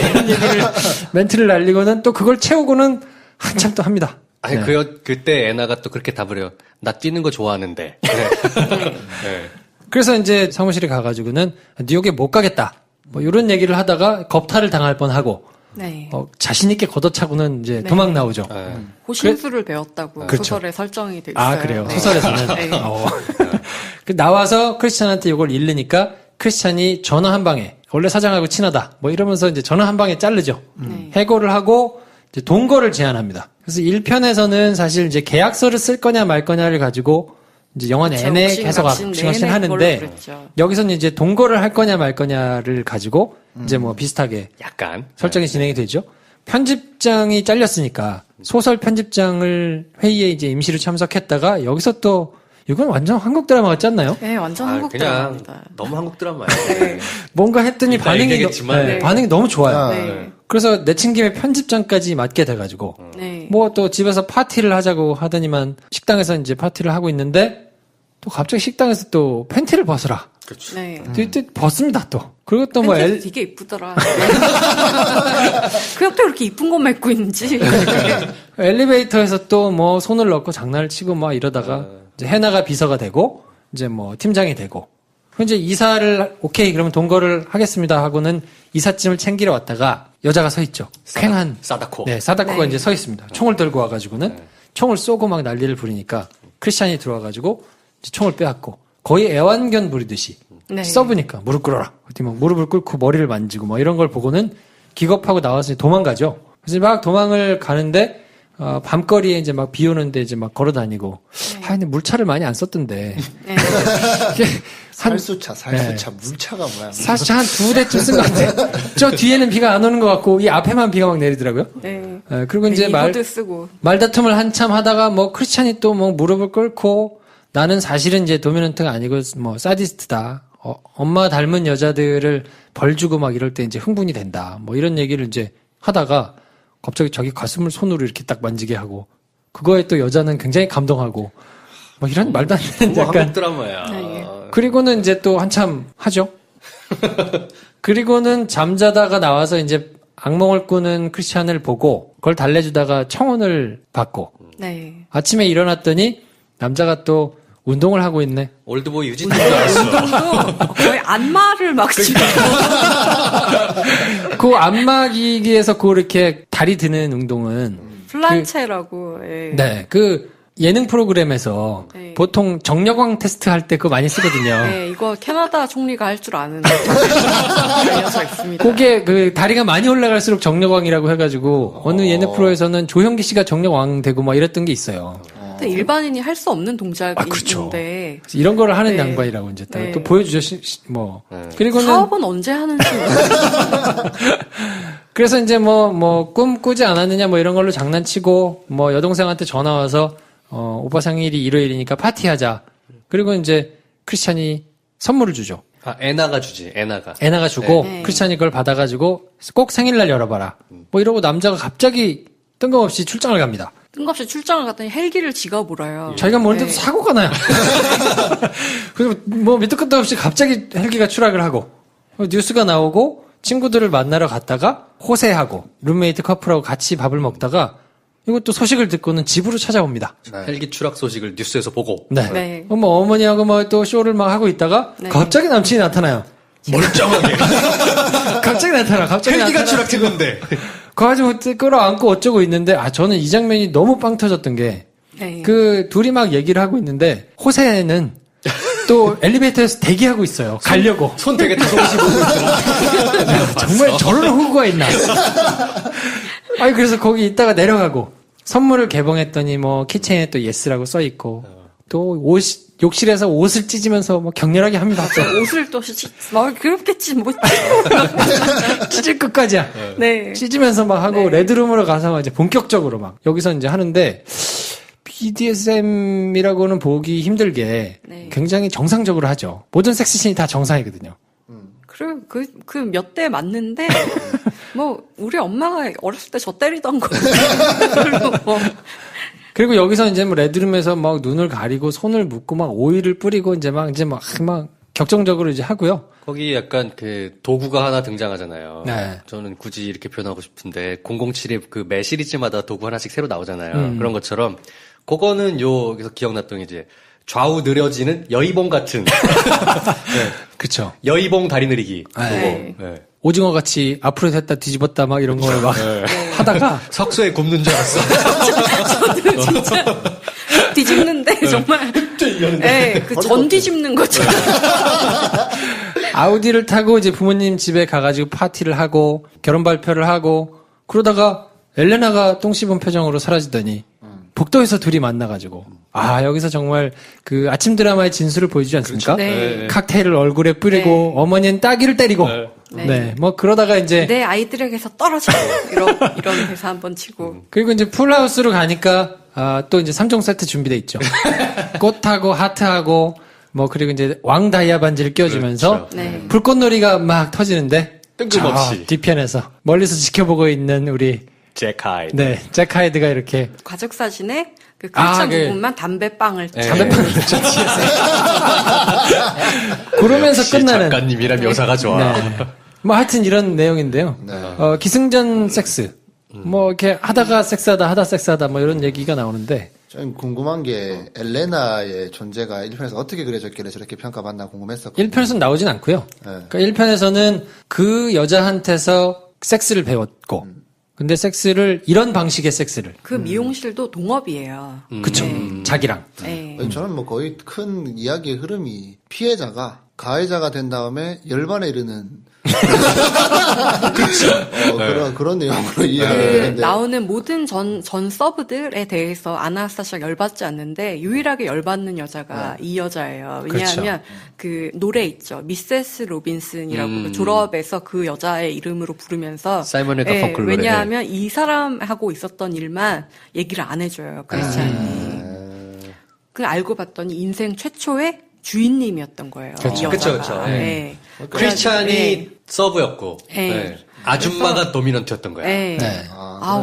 이런 얘기를 멘트를 날리고는 또 그걸 채우고는 한참 또 합니다. 아니, 네. 그때 애나가 또 그렇게 답을 해요. 나 뛰는 거 좋아하는데. 네. 그래서 이제 사무실에 가가지고는 뉴욕에 못 가겠다. 뭐 이런 얘기를 하다가 겁탈을 당할 뻔하고 네. 자신 있게 걷어차고는 이제 네. 도망 나오죠. 호신술을 배웠다고 그렇죠. 소설에 설정이 돼 있어요. 아 그래요. 네. 소설에서는 네. 그 나와서 크리스찬한테 이걸 잃으니까 크리스찬이 전화 한 방에 원래 사장하고 친하다 뭐 이러면서 이제 전화 한 방에 자르죠. 네. 해고를 하고 이제 동거를 제안합니다. 그래서 1편에서는 사실 이제 계약서를 쓸 거냐 말 거냐를 가지고 이제 영화 내내 계속 옥신각신 하는데 여기서는 이제 동거를 할 거냐 말 거냐를 가지고 이제 뭐 비슷하게 약간 설정이 진행이 되죠. 편집장이 잘렸으니까 소설 편집장을 회의에 이제 임시로 참석했다가 여기서 또 이건 완전 한국 드라마 같지 않나요? 네, 완전 한국 그냥 드라마입니다. 너무 한국 드라마예요. 네. 뭔가 했더니 이따 반응이 얘기하겠지만, 네, 네. 반응이 너무 좋아요. 네. 그래서 내친 김에 편집장까지 맡게 돼가지고 네. 뭐 또 집에서 파티를 하자고 하더니만 식당에서 이제 파티를 하고 있는데 또 갑자기 식당에서 또 팬티를 벗으라. 그렇죠. 네. 또 벗습니다 또. 그리고 또 뭐 팬티도 되게 이쁘더라. 그 옆에 그렇게 이쁜 것만 입고 있는지. 엘리베이터에서 또 뭐 손을 넣고 장난을 치고 막 이러다가 이제 해나가 비서가 되고 이제 뭐 팀장이 되고 이제 이사를 오케이 그러면 동거를 하겠습니다 하고는 이삿짐을 챙기러 왔다가 여자가 서 있죠. 쾌한 사다코. 네, 사다코가 네. 이제 서 있습니다. 총을 들고 와가지고는 총을 쏘고 막 난리를 부리니까 크리스찬이 들어와가지고 이제 총을 빼앗고 거의 애완견 부리듯이 네. 써보니까 무릎 꿇어라. 그때 막 무릎을 꿇고 머리를 만지고 뭐 이런 걸 보고는 기겁하고 나와서 도망가죠. 그래서 막 도망을 가는데 밤거리에 이제 막 비 오는데 이제 막 걸어 다니고 네. 근데 물차를 많이 안 썼던데 네. 이게 살수차, 물차가 뭐야? 사실 한 2대쯤 쓴 것 같아요. 저 뒤에는 비가 안 오는 것 같고 이 앞에만 비가 막 내리더라고요. 네. 그리고 이제 이거도 쓰고. 말다툼을 한참 하다가 뭐 크리스찬이 또 뭐 무릎을 꿇고 나는 사실은 이제 도미넌트가 아니고 뭐 사디스트다. 엄마 닮은 여자들을 벌 주고 막 이럴 때 이제 흥분이 된다. 뭐 이런 얘기를 이제 하다가 갑자기 자기 가슴을 손으로 이렇게 딱 만지게 하고 그거에 또 여자는 굉장히 감동하고 뭐 이런 말도 안 되는 너무 약간 한국 드라마야. 네. 그리고는 이제 또 한참 하죠. 그리고는 잠자다가 나와서 이제 악몽을 꾸는 크리스찬을 보고 그걸 달래주다가 청혼을 받고 네. 아침에 일어났더니 남자가 또 운동을 하고 있네. 올드보이 유지인 줄 알았어. 또 거의 안마를 막 치고. 그 안마기기에서 그 이렇게 다리 드는 운동은 플란체라고. 예. 네, 그 예능 프로그램에서 네. 보통 정력왕 테스트 할 때 그거 많이 쓰거든요. 네, 이거 캐나다 총리가 할 줄 아는 알려져 있습니다. 그게 그 다리가 많이 올라갈수록 정력왕이라고 해가지고 어느 예능 프로에서는 조형기 씨가 정력왕 되고 막 이랬던 게 있어요. 근데 일반인이 할 수 없는 동작인데 그렇죠. 그래서 이런 거를 하는 네. 양반이라고 이제 네. 또 보여주죠. 뭐 그리고는 사업은 언제 하는지 그래서 이제 뭐 꿈 꾸지 않았느냐 뭐 이런 걸로 장난치고 뭐 여동생한테 전화 와서 오빠 생일이 일요일이니까 파티하자. 그리고 이제 크리스찬이 선물을 주죠. 아, 애나가 주지, 애나가. 애나가 주고 네. 크리스찬이 그걸 받아가지고 꼭 생일날 열어봐라. 뭐 이러고 남자가 갑자기 뜬금없이 출장을 갑니다. 뜬금없이 출장을 갔더니 헬기를 지가 몰아요. 자기가 모르는데도 네. 사고가 나요. 그리고 뭐 밑도 끝도 없이 갑자기 헬기가 추락을 하고 뉴스가 나오고 친구들을 만나러 갔다가 호세하고 룸메이트 커플하고 같이 밥을 먹다가 이것도 소식을 듣고는 집으로 찾아옵니다. 헬기 추락 소식을 뉴스에서 보고. 네. 네. 뭐 어머니하고 뭐 또 쇼를 막 하고 있다가 네. 갑자기 남친이 나타나요. 멀쩡하게. 갑자기 나타나. 갑자기 헬기가 나타나. 추락했는데. 그래가지고 끌어안고 어쩌고 있는데 저는 이 장면이 너무 빵 터졌던 게 네. 그 둘이 막 얘기를 하고 있는데 호세는 또 엘리베이터에서 대기하고 있어요. 가려고. 손 되게 다소곳이 보고 있어. 정말 저런 호구가 있나. 아니 그래서 거기 있다가 내려가고 선물을 개봉했더니 뭐 키체인에 또 예스라고 써 있고 또 욕실에서 옷을 찢으면서 뭐 격렬하게 합니다. 옷을 또 막 그렇겠지 뭐. 찢을 끝까지야. 네. 찢으면서 막 하고 네. 레드룸으로 가서 막 이제 본격적으로 막 여기서 이제 하는데 BDSM이라고는 보기 힘들게 네. 굉장히 정상적으로 하죠. 모든 섹스씬이 다 정상이거든요. 그리고 그 몇 대 맞는데 뭐 우리 엄마가 어렸을 때 저 때리던 거. 뭐. 그리고 여기서 이제 뭐 레드룸에서 막 눈을 가리고 손을 묶고 막 오일을 뿌리고 이제 막 격정적으로 이제 하고요. 거기 약간 그 도구가 하나 등장하잖아요. 네. 저는 굳이 이렇게 표현하고 싶은데 007의 그 매 시리즈마다 도구 하나씩 새로 나오잖아요. 그런 것처럼 그거는 여기서 기억났던 게 이제 좌우 느려지는 여의봉 같은 그쵸. 여의봉 다리 느리기. 네. 그거. 네. 오징어 같이 앞으로 됐다 뒤집었다 막 이런 걸 막 하다가 석쇠에 굽는 줄 알았어. 저도 진짜 뒤집는데 정말. 네, 그 전 뒤집는 것처럼. 아우디를 타고 이제 부모님 집에 가가지고 파티를 하고 결혼 발표를 하고 그러다가 엘레나가 똥 씹은 표정으로 사라지더니 복도에서 둘이 만나가지고 아 여기서 정말 그 아침 드라마의 진수를 보여주지 않습니까? 네. 칵테일을 얼굴에 뿌리고 어머니는 따귀를 때리고 네. 뭐 그러다가 이제 내 아이들에게서 떨어지고 이런 대사 한번 치고 그리고 이제 풀하우스로 가니까 또 이제 3종 세트 준비돼 있죠. 꽃하고 하트하고 뭐 그리고 이제 왕 다이아 반지를 껴주면서 네. 불꽃놀이가 막 터지는데 뜬금없이. 저 뒤편에서 멀리서 지켜보고 있는 우리 잭 하이드. 네, 잭 하이드가 이렇게 가족 사진에 그 크리스찬 그- 부분만 담배빵을 담배빵을 그러면서 역시 끝나는 작가님이라 묘사가 좋아. 네. 뭐 하여튼 이런 내용인데요. 기승전 섹스. 뭐 이렇게 하다가 섹스하다 하다 섹스하다 뭐 이런 얘기가 나오는데 저는 궁금한 게 엘레나의 존재가 1편에서 어떻게 그려졌길래 저렇게 평가받나 궁금했었거든요. 1편에서는 나오진 않고요. 네. 그러니까 1편에서는 그 여자한테서 섹스를 배웠고 근데 섹스를 이런 방식의 섹스를 그 미용실도 동업이에요. 그쵸 자기랑 네. 저는 뭐 거의 큰 이야기의 흐름이 피해자가 가해자가 된 다음에 열반에 이르는 그런 내용으로 이해가 그 되는데 나오는 모든 전 서브들에 대해서 아나스타샤가 열받지 않는데 유일하게 열받는 여자가 이 여자예요. 왜냐하면 그 노래 있죠. 미세스 로빈슨이라고 그 졸업에서 그 여자의 이름으로 부르면서 사이먼 앤 가펑클 노래. 왜냐하면 이 사람하고 있었던 일만 얘기를 안 해줘요. 크리스찬이. 그 알고 봤더니 인생 최초의 주인님이었던 거예요. 그쵸. 이 여자가. 그쵸, 그쵸. 네. 크리스찬이 서브였고 네. 네. 아줌마가 도미넌트였던 거야. 네. 네.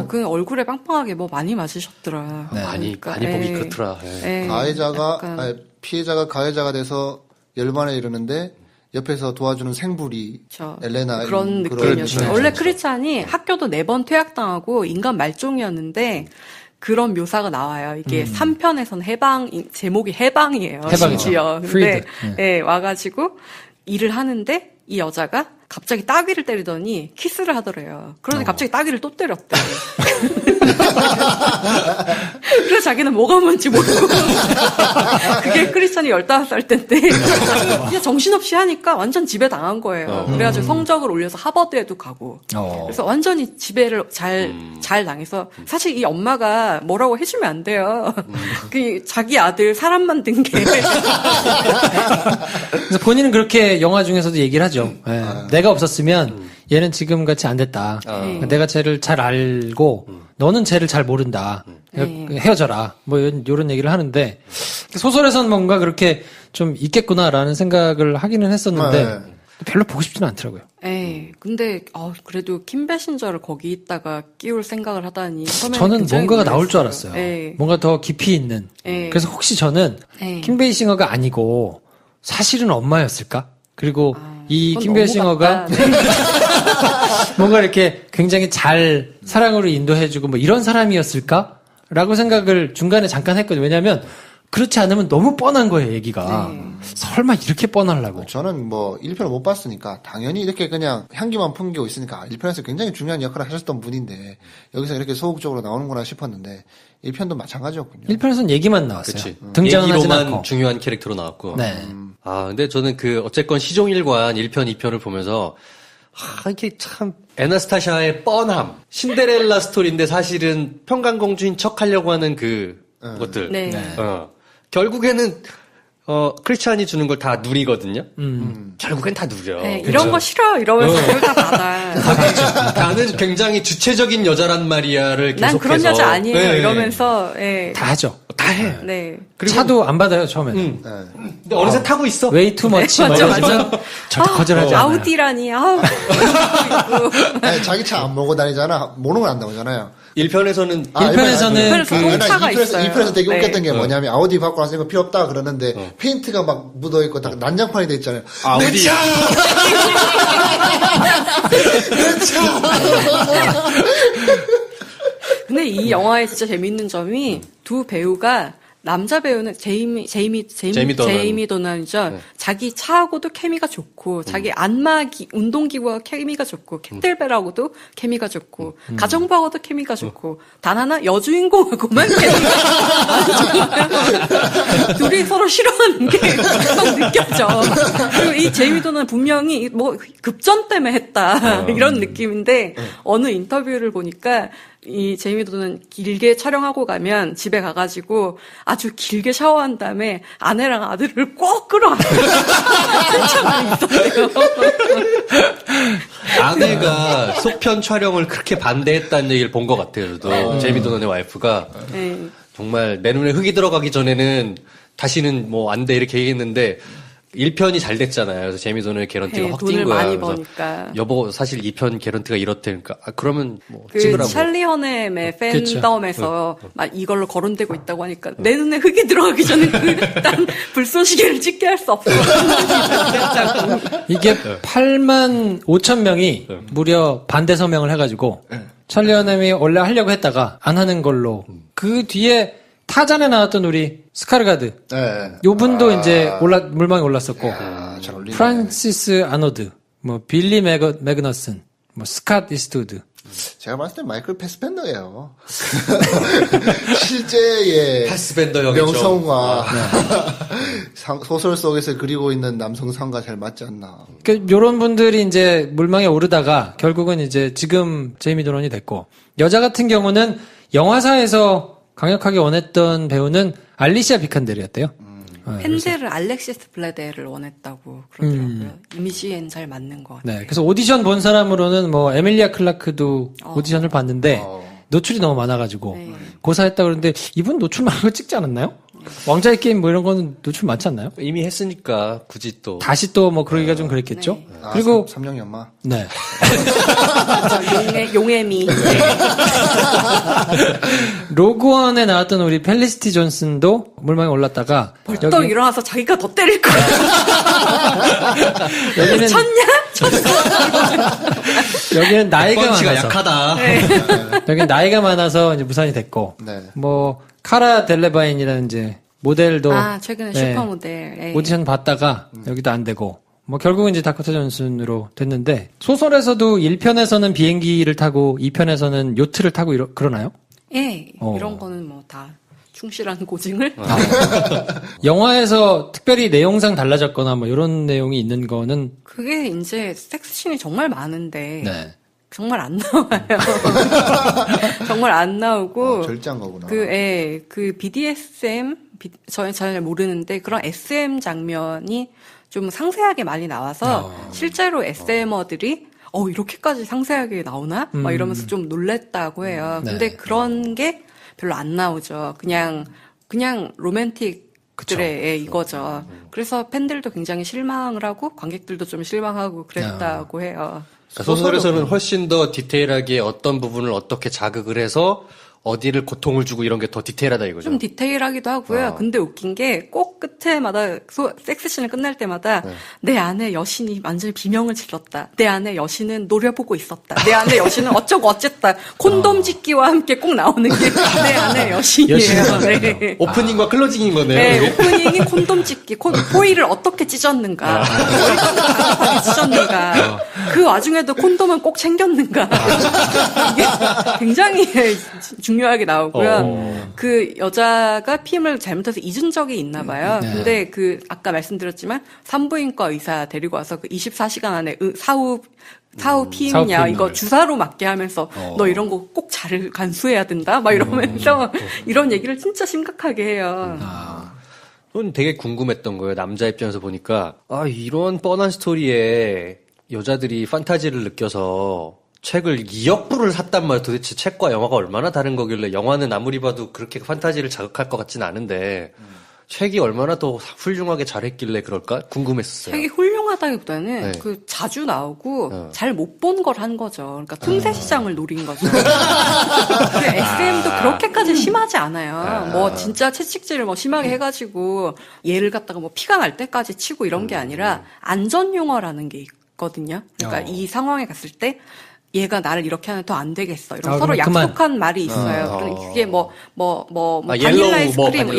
그 얼굴에 빵빵하게 뭐 많이 맞으셨더라. 많이 그러니까, 보기 예. 그렇더라. 예. 예. 가해자가 약간 아니, 피해자가 가해자가 돼서 열반에 이르는데 옆에서 도와주는 생불이 엘레나 그런 느낌이었어요. 원래 크리스찬이 학교도 4번 퇴학당하고 인간 말종이었는데 그런 묘사가 나와요. 이게 3편에서는 제목이 해방이에요. 해방이죠. 심지어. 근데 Freed. 예, 와가지고 일을 하는데 이 여자가 갑자기 따귀를 때리더니 키스를 하더래요. 그러더니 갑자기 따귀를 또 때렸대. 그래서 자기는 뭐가 뭔지 모르고. 그게 크리스찬이 15살 때인데. 그냥 정신없이 하니까 완전 지배 당한 거예요. 그래가지고 성적을 올려서 하버드에도 가고. 그래서 완전히 지배를 잘 당해서. 사실 이 엄마가 뭐라고 해주면 안 돼요. 그 자기 아들 사람 만든 게. 그래서 본인은 그렇게 영화 중에서도 얘기를 하죠. 예. 내가 없었으면 얘는 지금같이 안 됐다. 내가 쟤를 잘 알고 너는 쟤를 잘 모른다. 헤어져라. 뭐 이런 얘기를 하는데 소설에서는 뭔가 그렇게 좀 있겠구나라는 생각을 하기는 했었는데 별로 보고 싶지는 않더라고요. 근데 그래도 킴 베신저를 거기 있다가 끼울 생각을 하다니 저는 굉장히 뭔가가 나올 줄 놀랐어요. 알았어요. 뭔가 더 깊이 있는. 그래서 혹시 저는 킴 베이싱어가 아니고 사실은 엄마였을까? 그리고 이 그건 킴 너무 베이싱어가 같다. 네. 뭔가 이렇게 굉장히 잘 사랑으로 인도해주고 뭐 이런 사람이었을까? 라고 생각을 중간에 잠깐 했거든요. 왜냐하면 그렇지 않으면 너무 뻔한 거예요, 얘기가. 설마 이렇게 뻔하려고. 저는 뭐 1편을 못 봤으니까 당연히 이렇게 그냥 향기만 풍기고 있으니까 1편에서 굉장히 중요한 역할을 하셨던 분인데 여기서 이렇게 소극적으로 나오는구나 싶었는데 1편도 마찬가지였군요. 1편에서는 얘기만 나왔어요. 그치. 등장은 하진 얘기로만 않고. 중요한 캐릭터로 나왔고. 네. 근데 저는 어쨌건 시종일관 1편, 2편을 보면서, 이게 참, 에나스타샤의 뻔함. 신데렐라 스토리인데 사실은 평강공주인 척 하려고 하는 것들. 네. 결국에는, 크리스찬이 주는 걸 다 누리거든요. 결국엔 다 누려. 네, 이런 거 싫어 이러면서 그걸 다 받아. 나는 굉장히 주체적인 여자란 말이야를 계속해서. 난 그런 여자 아니에요. 네. 이러면서 다 하죠. 다 해. 네. 그리고 차도 안 받아요, 처음에. 근데 어느새 타고 있어. way too much. 맞아, 이러지만 절대 거절하지 않아요. 아우디라니. 아니, 자기 차 안 몰고 다니잖아. 모르는 건 안 나오잖아요. 1편에서는 1편에서는 홍차가 있어요. 2편에서 되게 웃겼던 네. 게 뭐냐면 아우디 받고 나서 이거 필요 없다 그러는데 페인트가 막 묻어있고 다 난장판이 돼 있잖아요. 아우디야. 내 차! 근데 이 영화의 진짜 재밌는 점이 두 배우가 남자 배우는 제이미 도난이죠. 자기 차하고도 케미가 좋고, 자기 운동기구와 케미가 좋고, 캔들벨하고도 케미가 좋고, 가정부하고도 케미가 좋고, 단 하나 여주인공하고만 케미가 안 좋아요. 둘이 서로 싫어. 촬영하는 게 막 느껴져. 그리고 이 제이미 도는 분명히 뭐 급전 때문에 했다 이런 느낌인데 어느 인터뷰를 보니까 이 제이미 도는 길게 촬영하고 가면 집에 가가지고 아주 길게 샤워한 다음에 아내랑 아들을 꼭 끌어안고 한참 있었대요. 아내가 속편 촬영을 그렇게 반대했다는 얘기를 본 것 같아요. 저도 제이미 도넌의 와이프가 네. 정말 내 눈에 흙이 들어가기 전에는 다시는 뭐 안 돼 이렇게 얘기했는데 1편이 잘 됐잖아요. 그래서 제이미 도넌의 개런티가 네, 확 돈을 뛴 거야. 많이 그래서 버니까. 여보 사실 2편 개런티가 이렇대. 그러니까 그러면 뭐 그 찍으라고. 찰리 허넴의 그쵸. 팬덤에서 막 이걸로 거론되고 있다고 하니까 내 눈에 흙이 들어가기 전에 그 일단 불쏘시개를 찍게 할 수 없어. 이게 8만 5천 명이 무려 반대 서명을 해가지고 찰리 허넴이 원래 하려고 했다가 안 하는 걸로 그 뒤에 타잔에 나왔던 우리 스카르가드 네. 요 분도 이제 물망에 올랐었고 아, 잘 어울리네. 프란시스 아노드 뭐 빌리 매그너슨 뭐 스캇 이스트우드 제가 봤을 때 마이클 패스벤더예요. 실제의 패스벤더 형이죠. 명성과 소설 속에서 그리고 있는 남성상과 잘 맞지 않나. 그러니까 요런 분들이 이제 물망에 오르다가 결국은 이제 지금 제이미 도넌이 됐고 여자 같은 경우는 영화사에서 강력하게 원했던 배우는 알리시아 비칸델이었대요. 펜델을 알렉시스 블레데를 원했다고 그러더라고요. 이미지엔 잘 맞는 것 같아요. 네, 그래서 오디션 본 사람으로는 뭐 에밀리아 클라크도 오디션을 봤는데 노출이 너무 많아가지고 네. 고사했다 그러는데 이분 노출 많은 거 찍지 않았나요? 왕자의 게임 뭐 이런 거는 노출 많지 않나요? 이미 했으니까 굳이 또 다시 또 뭐 그러기가 좀 그랬겠죠. 네. 아, 그리고 삼령 연마. 네. 용해미. 로그원에 나왔던 우리 펠리시티 존슨도 물망에 올랐다가 또 일어나서 자기가 더 때릴 거야. 여기는 쳤냐? 여기는 나이가 펀치가 많아서 약하다. 여기는 나이가 많아서 이제 무산이 됐고 네. 뭐 카라 델레바인이라는 이제 모델도 최근에 네, 슈퍼모델. 네. 오디션 봤다가 여기도 안 되고 뭐 결국은 이제 다코타 존슨으로 됐는데 소설에서도 1편에서는 비행기를 타고 2편에서는 요트를 타고 그러나요? 예, 이런 거는 뭐 다 충실한 고증을. 영화에서 특별히 내용상 달라졌거나 뭐 이런 내용이 있는 거는 그게 이제 섹스씬이 정말 많은데 네. 정말 안 나와요. 정말 안 나오고 절제한 거구나. 그 BDSM 저는 잘 모르는데 그런 SM 장면이 좀 상세하게 많이 나와서 실제로 SM어들이 이렇게까지 상세하게 나오나? 막 이러면서 좀 놀랬다고 해요. 네. 근데 그런 게 별로 안 나오죠. 그냥 로맨틱들의 이거죠. 그래서 팬들도 굉장히 실망을 하고 관객들도 좀 실망하고 그랬다고 해요. 그러니까 소설에서는 훨씬 더 디테일하게 어떤 부분을 어떻게 자극을 해서 어디를 고통을 주고 이런 게 더 디테일하다 이거죠. 좀 디테일하기도 하고요. 근데 웃긴 게 꼭 끝에마다 섹스씬을 끝날 때마다 내 안에 여신이 완전히 비명을 질렀다. 내 안에 여신은 노려보고 있었다. 내 안에 여신은 어쩌고 어쨌다. 콘돔 짓기와 함께 꼭 나오는 게 내 안에 여신이에요. 네. 오프닝과 클로징인 거네요. 네, 이게. 오프닝이 콘돔 찢기, 포일을 어떻게 찢었는가, 어떻게 찢었는가, 그 와중에도 콘돔은 꼭 챙겼는가. 이게 굉장히 중요하게 나오고요. 그 여자가 피임을 잘못해서 잊은 적이 있나 봐요. 근데 아까 말씀드렸지만 산부인과 의사 데리고 와서 그 24시간 안에 사후 피임이냐, 이거 주사로 맞게 하면서 너 이런 거 꼭 잘 간수해야 된다? 막 이러면서 이런 얘기를 진짜 심각하게 해요. 저는 되게 궁금했던 거예요. 남자 입장에서 보니까 이런 뻔한 스토리에 여자들이 판타지를 느껴서 책을 2억 불을 샀단 말이에요. 도대체 책과 영화가 얼마나 다른 거길래 영화는 아무리 봐도 그렇게 판타지를 자극할 것 같진 않은데 책이 얼마나 더 훌륭하게 잘했길래 그럴까 궁금했었어요. 책이 훌륭하다기보다는 네. 자주 나오고 잘 못 본 걸 한 거죠. 그러니까 틈새 시장을 노린 거죠. SM도 그렇게까지 심하지 않아요. 뭐 진짜 채찍질을 뭐 심하게 해가지고 얘를 갖다가 뭐 피가 날 때까지 치고 이런 게 아니라 안전 용어라는 게 있거든요. 그러니까 이 상황에 갔을 때 얘가 나를 이렇게 하면 더 안 되겠어. 이런 서로 그럼 약속한 말이 있어요. 그러니까 그게 바닐라 옐로우 아이스크림,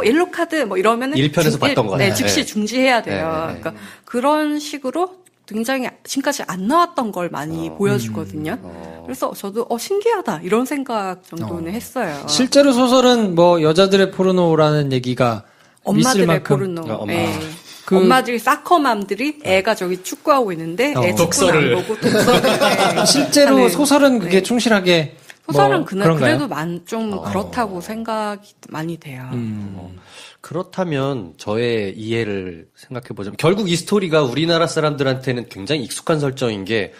옐로우 카드 뭐 이러면은 1편에서 봤던 거 같아요. 네, 즉시 중지해야 돼요. 네. 그러니까 그런 식으로 굉장히 지금까지 안 나왔던 걸 많이 보여주거든요. 그래서 저도 신기하다 이런 생각 정도는 했어요. 실제로 소설은 뭐 여자들의 포르노라는 얘기가 엄마들의 만큼. 포르노. 엄마. 예. 그- 엄마들이 사커맘들이 애가 저기 축구하고 있는데 애 축구는 독서를. 안 보고 독서를 예. 실제로 하는. 소설은 그게 네. 충실하게 소설은 뭐 그래도 그런가요? 좀 그렇다고 생각이 많이 돼요. 그렇다면 저의 이해를 생각해보자면 결국 이 스토리가 우리나라 사람들한테는 굉장히 익숙한 설정인 게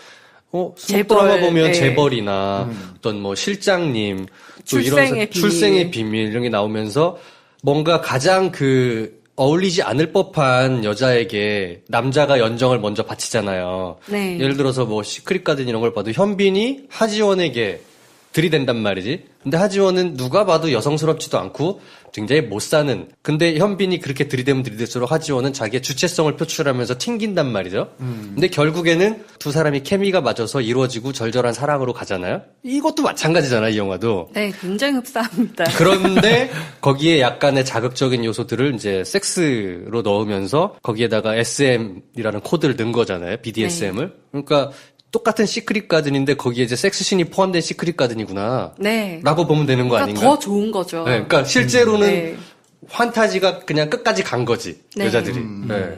속 재벌, 드라마 보면 네. 재벌이나 어떤 뭐 실장님 또 출생의 비밀. 출생의 비밀 이런 게 나오면서 뭔가 가장 그 어울리지 않을 법한 여자에게 남자가 연정을 먼저 바치잖아요. 네. 예를 들어서 뭐 시크릿 가든 이런 걸 봐도 현빈이 하지원에게 들이댄단 말이지. 근데 하지원은 누가 봐도 여성스럽지도 않고 굉장히 못 사는. 근데 현빈이 그렇게 들이대면 들이댈수록 하지원은 자기의 주체성을 표출하면서 튕긴단 말이죠. 근데 결국에는 두 사람이 케미가 맞아서 이루어지고 절절한 사랑으로 가잖아요. 이것도 마찬가지잖아요, 이 영화도. 네, 굉장히 흡사합니다. 그런데 거기에 약간의 자극적인 요소들을 이제 섹스로 넣으면서 거기에다가 SM이라는 코드를 넣은 거잖아요. BDSM을. 그러니까 똑같은 시크릿 가든인데 거기에 이제 섹스신이 포함된 시크릿 가든이구나. 네. 라고 보면 되는 거 그러니까 아닌가? 더 좋은 거죠. 네, 그러니까 실제로는 네. 환타지가 그냥 끝까지 간 거지. 네. 여자들이. 네.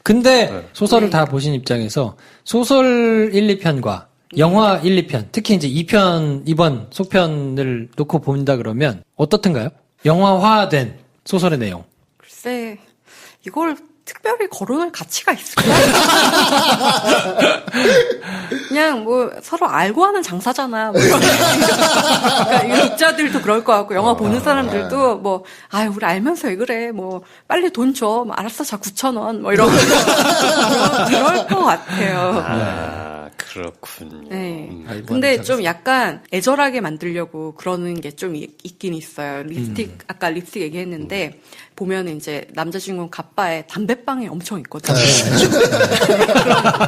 근데 네. 소설을 다 보신 입장에서 소설 1, 2편과 영화 1, 2편, 특히 이제 2편, 이번 속편을 놓고 본다 그러면 어떻든가요? 영화화된 소설의 내용. 글쎄, 이걸 특별히 거론할 가치가 있을까? 그냥 뭐 서로 알고 하는 장사잖아. 뭐 이런. 그러니까 이 독자들도 그럴 것 같고 영화 보는 사람들도 뭐 아유 우리 알면서 왜 그래? 뭐 빨리 돈 줘. 뭐 알았어, 자 9,000원. 뭐 이런 그럴 것 같아요. 아, 그렇군요. 네. 알고 근데 하는 좀 약간 애절하게 만들려고 그러는 게 좀 있긴 있어요. 립스틱, 아까 립스틱 얘기했는데, 보면 이제 남자 주인공 가빠에 담배빵이 엄청 있거든요.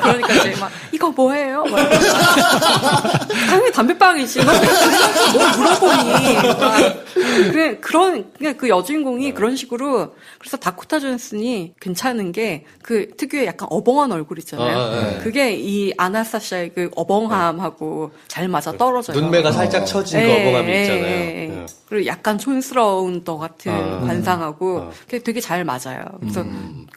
그러니까 이제 막, 이거 뭐예요? 막 당연히 담배빵이지. 뭐 물어보니. 막. 그냥 그 여주인공이 그런 식으로, 그래서 다코타 존슨이 괜찮은 게, 그 특유의 약간 어벙한 얼굴 있잖아요. 그게 이 아나스타샤의 그 어벙함하고 잘 맞아 떨어져요. 눈매가 살짝 처진 그 어벙함이 있잖아요. 네. 그리고 약간 촌스러운 것 같은 관상하고 그게 되게 잘 맞아요. 그래서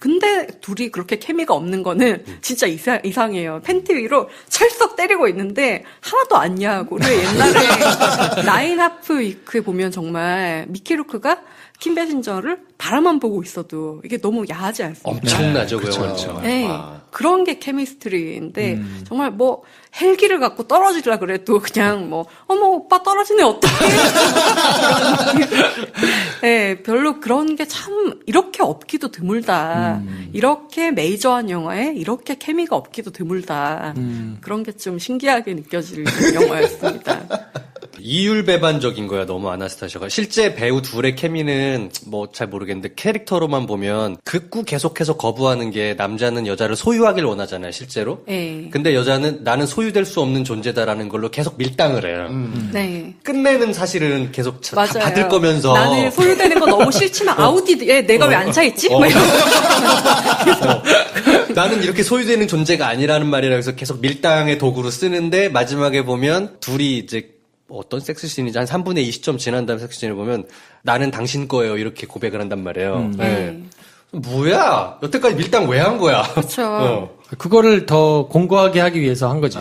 근데 둘이 그렇게 케미가 없는 거는 진짜 이상해요. 팬티 위로 철썩 때리고 있는데 하나도 안 야하고. 그리고 옛날에 나인 하프 위크에 보면 정말 미키 루크가 킴 베신저를 바라만 보고 있어도 이게 너무 야하지 않습니까? 엄청나죠, 그 영화는. 네. 그런 게 케미스트리인데 정말 뭐 헬기를 갖고 떨어지려 그래도 그냥 뭐 어머 오빠 떨어지네 어떡해. 네, 별로 그런 게 참 이렇게 없기도 드물다. 이렇게 메이저한 영화에 이렇게 케미가 없기도 드물다. 그런 게 좀 신기하게 느껴질 영화였습니다. 이율배반적인 거야, 너무 아나스타샤가. 실제 배우 둘의 케미는 뭐 잘 모르겠는데 캐릭터로만 보면 극구 계속해서 거부하는 게 남자는 여자를 소유하길 원하잖아요, 실제로. 네. 근데 여자는 나는 소유될 수 없는 존재다라는 걸로 계속 밀당을 해요. 네. 끝내는 사실은 계속 다 맞아요. 받을 거면서. 나는 소유되는 거 너무 싫지만 아우디에 내가 왜 안 차 있지? 막 이런. 나는 이렇게 소유되는 존재가 아니라는 말이라 해서 계속 밀당의 도구로 쓰는데 마지막에 보면 둘이 이제 어떤 섹스씬인지 한 3분의 2 시점 지난 다음 섹스씬을 보면 나는 당신 거예요 이렇게 고백을 한단 말이에요. 네. 뭐야? 여태까지 밀당 왜 한 거야? 그렇죠. 그거를 더 공고하게 하기 위해서 한 거지.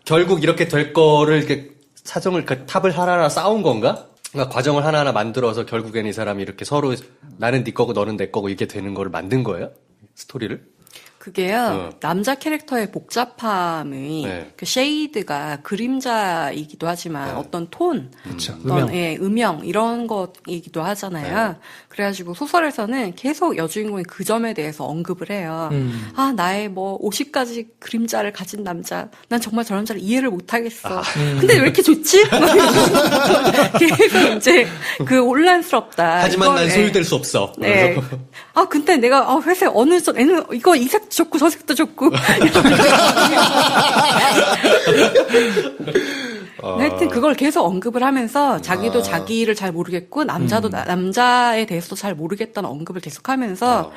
결국 이렇게 될 거를 이렇게 사정을 그 탑을 하나하나 쌓은 건가? 그러니까 과정을 하나하나 만들어서 결국엔 이 사람이 이렇게 서로 나는 네 거고 너는 내 거고 이렇게 되는 거를 만든 거예요? 스토리를? 그게요, 남자 캐릭터의 복잡함의 네. 그 쉐이드가 그림자이기도 하지만 어떤 톤, 그렇죠. 어떤 음영. 음영 이런 것이기도 하잖아요. 그래가지고 소설에서는 계속 여주인공이 그 점에 대해서 언급을 해요. 아, 나의 뭐 50가지 그림자를 가진 남자, 난 정말 저 남자를 이해를 못하겠어. 근데 왜 이렇게 좋지? 계속 이제 그 혼란스럽다. 하지만 난 이걸, 소유될 수 없어. 네. 아, 근데 내가, 회사에 어느 애는 이거 이 색도 좋고 저 색도 좋고. 네, 하여튼 그걸 계속 언급을 하면서 자기도 자기를 잘 모르겠고 남자도 남자에 대해서도 잘 모르겠다는 언급을 계속하면서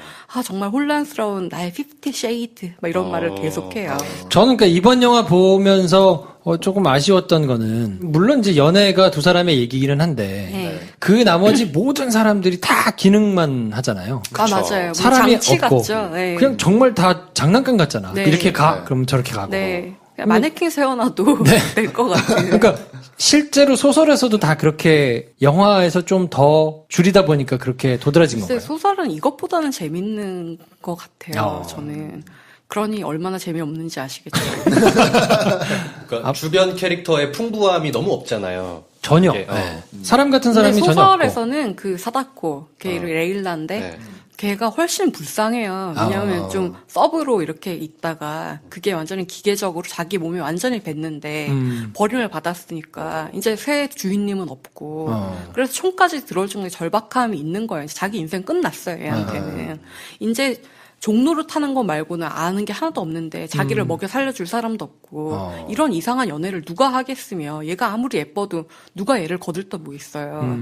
정말 혼란스러운 나의 50 Shade 막 이런 말을 계속해요. 저는 그러니까 이번 영화 보면서 조금 아쉬웠던 거는 물론 이제 연애가 두 사람의 얘기기는 한데 네. 그 나머지 모든 사람들이 다 기능만 하잖아요. 맞아요. 사람이 장치 없고 같죠. 네. 그냥 정말 다 장난감 같잖아. 네. 이렇게 가 그럼 저렇게 가고. 네. 그냥 마네킹 세워놔도 될 것 같아요. 그러니까 실제로 소설에서도 다 그렇게 영화에서 좀 더 줄이다 보니까 그렇게 도드라진 글쎄, 건가요? 소설은 이것보다는 재밌는 것 같아요. 저는. 그러니 얼마나 재미없는지 아시겠죠. 그러니까 주변 캐릭터의 풍부함이 너무 없잖아요. 전혀. 이게, 네. 사람 같은 근데 사람이 전혀 없고. 소설에서는 그 사다코, 걔 레일라인데 네. 걔가 훨씬 불쌍해요. 왜냐하면 좀 서브로 이렇게 있다가 그게 완전히 기계적으로 자기 몸에 완전히 뱉는데 버림을 받았으니까 이제 새 주인님은 없고 그래서 총까지 들어올 정도의 절박함이 있는 거예요. 자기 인생 끝났어요. 얘한테는. 이제 종로를 타는 거 말고는 아는 게 하나도 없는데 자기를 먹여 살려줄 사람도 없고 이런 이상한 연애를 누가 하겠으며 얘가 아무리 예뻐도 누가 얘를 거들떠 보겠어요.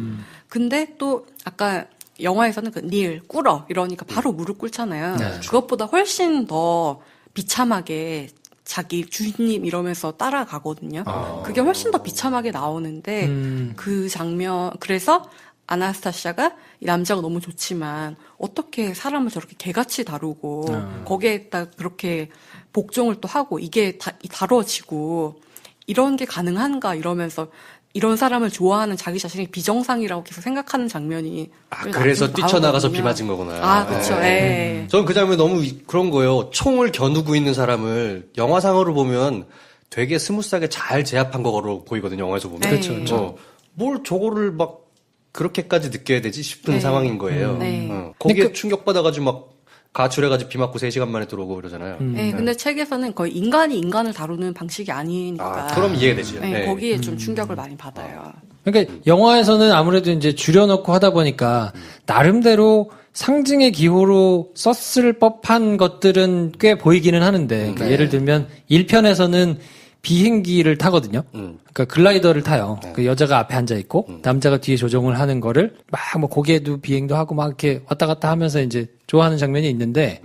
근데 또 아까 영화에서는 그 닐, 꿇어 이러니까 바로 무릎 꿇잖아요. 그것보다 훨씬 더 비참하게 자기 주인님 이러면서 따라가거든요. 그게 훨씬 더 비참하게 나오는데 그 장면 그래서 아나스타시아가 이 남자가 너무 좋지만 어떻게 사람을 저렇게 개같이 다루고 거기에다 그렇게 복종을 또 하고 이게 다뤄지고 이런 게 가능한가 이러면서 이런 사람을 좋아하는 자기 자신이 비정상이라고 계속 생각하는 장면이 그래서 뛰쳐나가서 나오거든요. 비 맞은 거구나. 그렇죠. 네. 저는 그 장면 너무 그런 거예요. 총을 겨누고 있는 사람을 영화상으로 보면 되게 스무스하게 잘 제압한 거로 보이거든요. 영화에서 보면. 그렇죠. 뭘 저거를 막 그렇게까지 느껴야 되지 싶은 네. 상황인 거예요. 네. 거기에 충격받아가지고 막 가출해가지고 비 맞고 3시간 만에 들어오고 그러잖아요. 네, 근데 책에서는 거의 인간이 인간을 다루는 방식이 아니니까. 그럼 이해되죠. 네, 네. 거기에 좀 충격을 많이 받아요. 그러니까 영화에서는 아무래도 이제 줄여놓고 하다 보니까 나름대로 상징의 기호로 썼을 법한 것들은 꽤 보이기는 하는데 그러니까 예를 들면 1편에서는 비행기를 타거든요. 그러니까 글라이더를 타요. 그 여자가 앞에 앉아 있고 남자가 뒤에 조종을 하는 거를 막 뭐 고개도 비행도 하고 막 이렇게 왔다 갔다 하면서 이제 좋아하는 장면이 있는데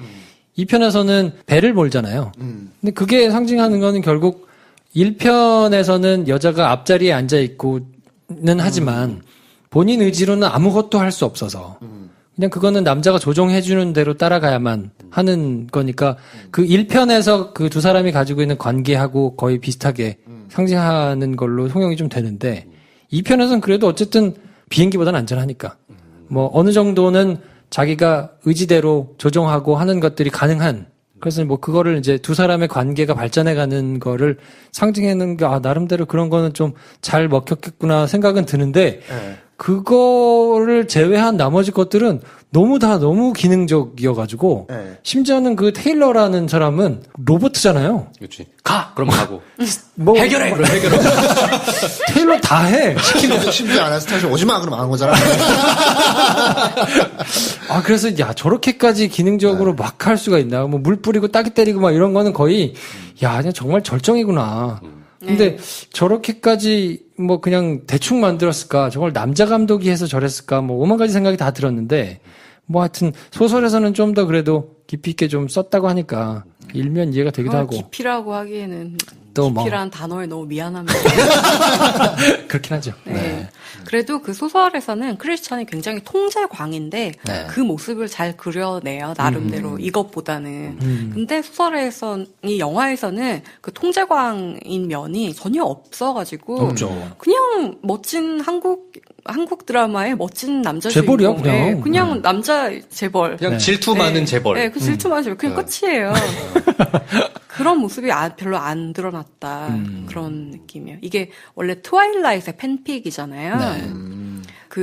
2편에서는 배를 몰잖아요. 근데 그게 상징하는 거는 결국 1편에서는 여자가 앞자리에 앉아 있고는 하지만 본인 의지로는 아무것도 할 수 없어서 그냥 그거는 남자가 조종해주는 대로 따라가야만 하는 거니까 그 1편에서 그 두 사람이 가지고 있는 관계하고 거의 비슷하게 상징하는 걸로 통용이 좀 되는데 2편에서는 그래도 어쨌든 비행기보다는 안전하니까 뭐 어느 정도는 자기가 의지대로 조종하고 하는 것들이 가능한 그래서 뭐 그거를 이제 두 사람의 관계가 발전해가는 거를 상징하는 게 나름대로 그런 거는 좀 잘 먹혔겠구나 생각은 드는데 그거를 제외한 나머지 것들은 너무 기능적이어가지고 심지어는 그 테일러라는 사람은 로봇잖아요. 그렇지. 가! 그럼 가고. 뭐 해결해! 그럼 해결해. 테일러 다 해. 심지어 아나스타시아 오지마 그러면 안 거잖아. 그래서 야 저렇게까지 기능적으로 막 할 수가 있나? 뭐 물 뿌리고 따기 때리고 막 이런 거는 거의 야 그냥 정말 절정이구나. 근데 저렇게까지 뭐 그냥 대충 만들었을까? 저걸 남자 감독이 해서 저랬을까? 뭐 오만 가지 생각이 다 들었는데 뭐 하여튼 소설에서는 좀 더 그래도 깊이 있게 좀 썼다고 하니까 일면 이해가 되기도 하고. 깊이라고 하기에는 또 뭐. 깊이란 단어에 너무 미안합니다. 그렇긴 하죠. 네. 그래도 그 소설에서는 크리스찬이 굉장히 통제광인데 그 모습을 잘 그려내요. 나름대로 이것보다는. 근데 이 영화에서는 그 통제광인 면이 전혀 없어가지고 없죠. 그냥 멋진 한국 드라마의 멋진 남자 재벌이야, 주인공. 그냥. 네, 그냥 남자 재벌. 그냥 질투 많은 재벌. 네, 그 질투 많은 재벌. 그냥 끝이에요. 그런 모습이 별로 안 드러났다. 그런 느낌이에요. 이게 원래 트와일라이트의 팬픽이잖아요.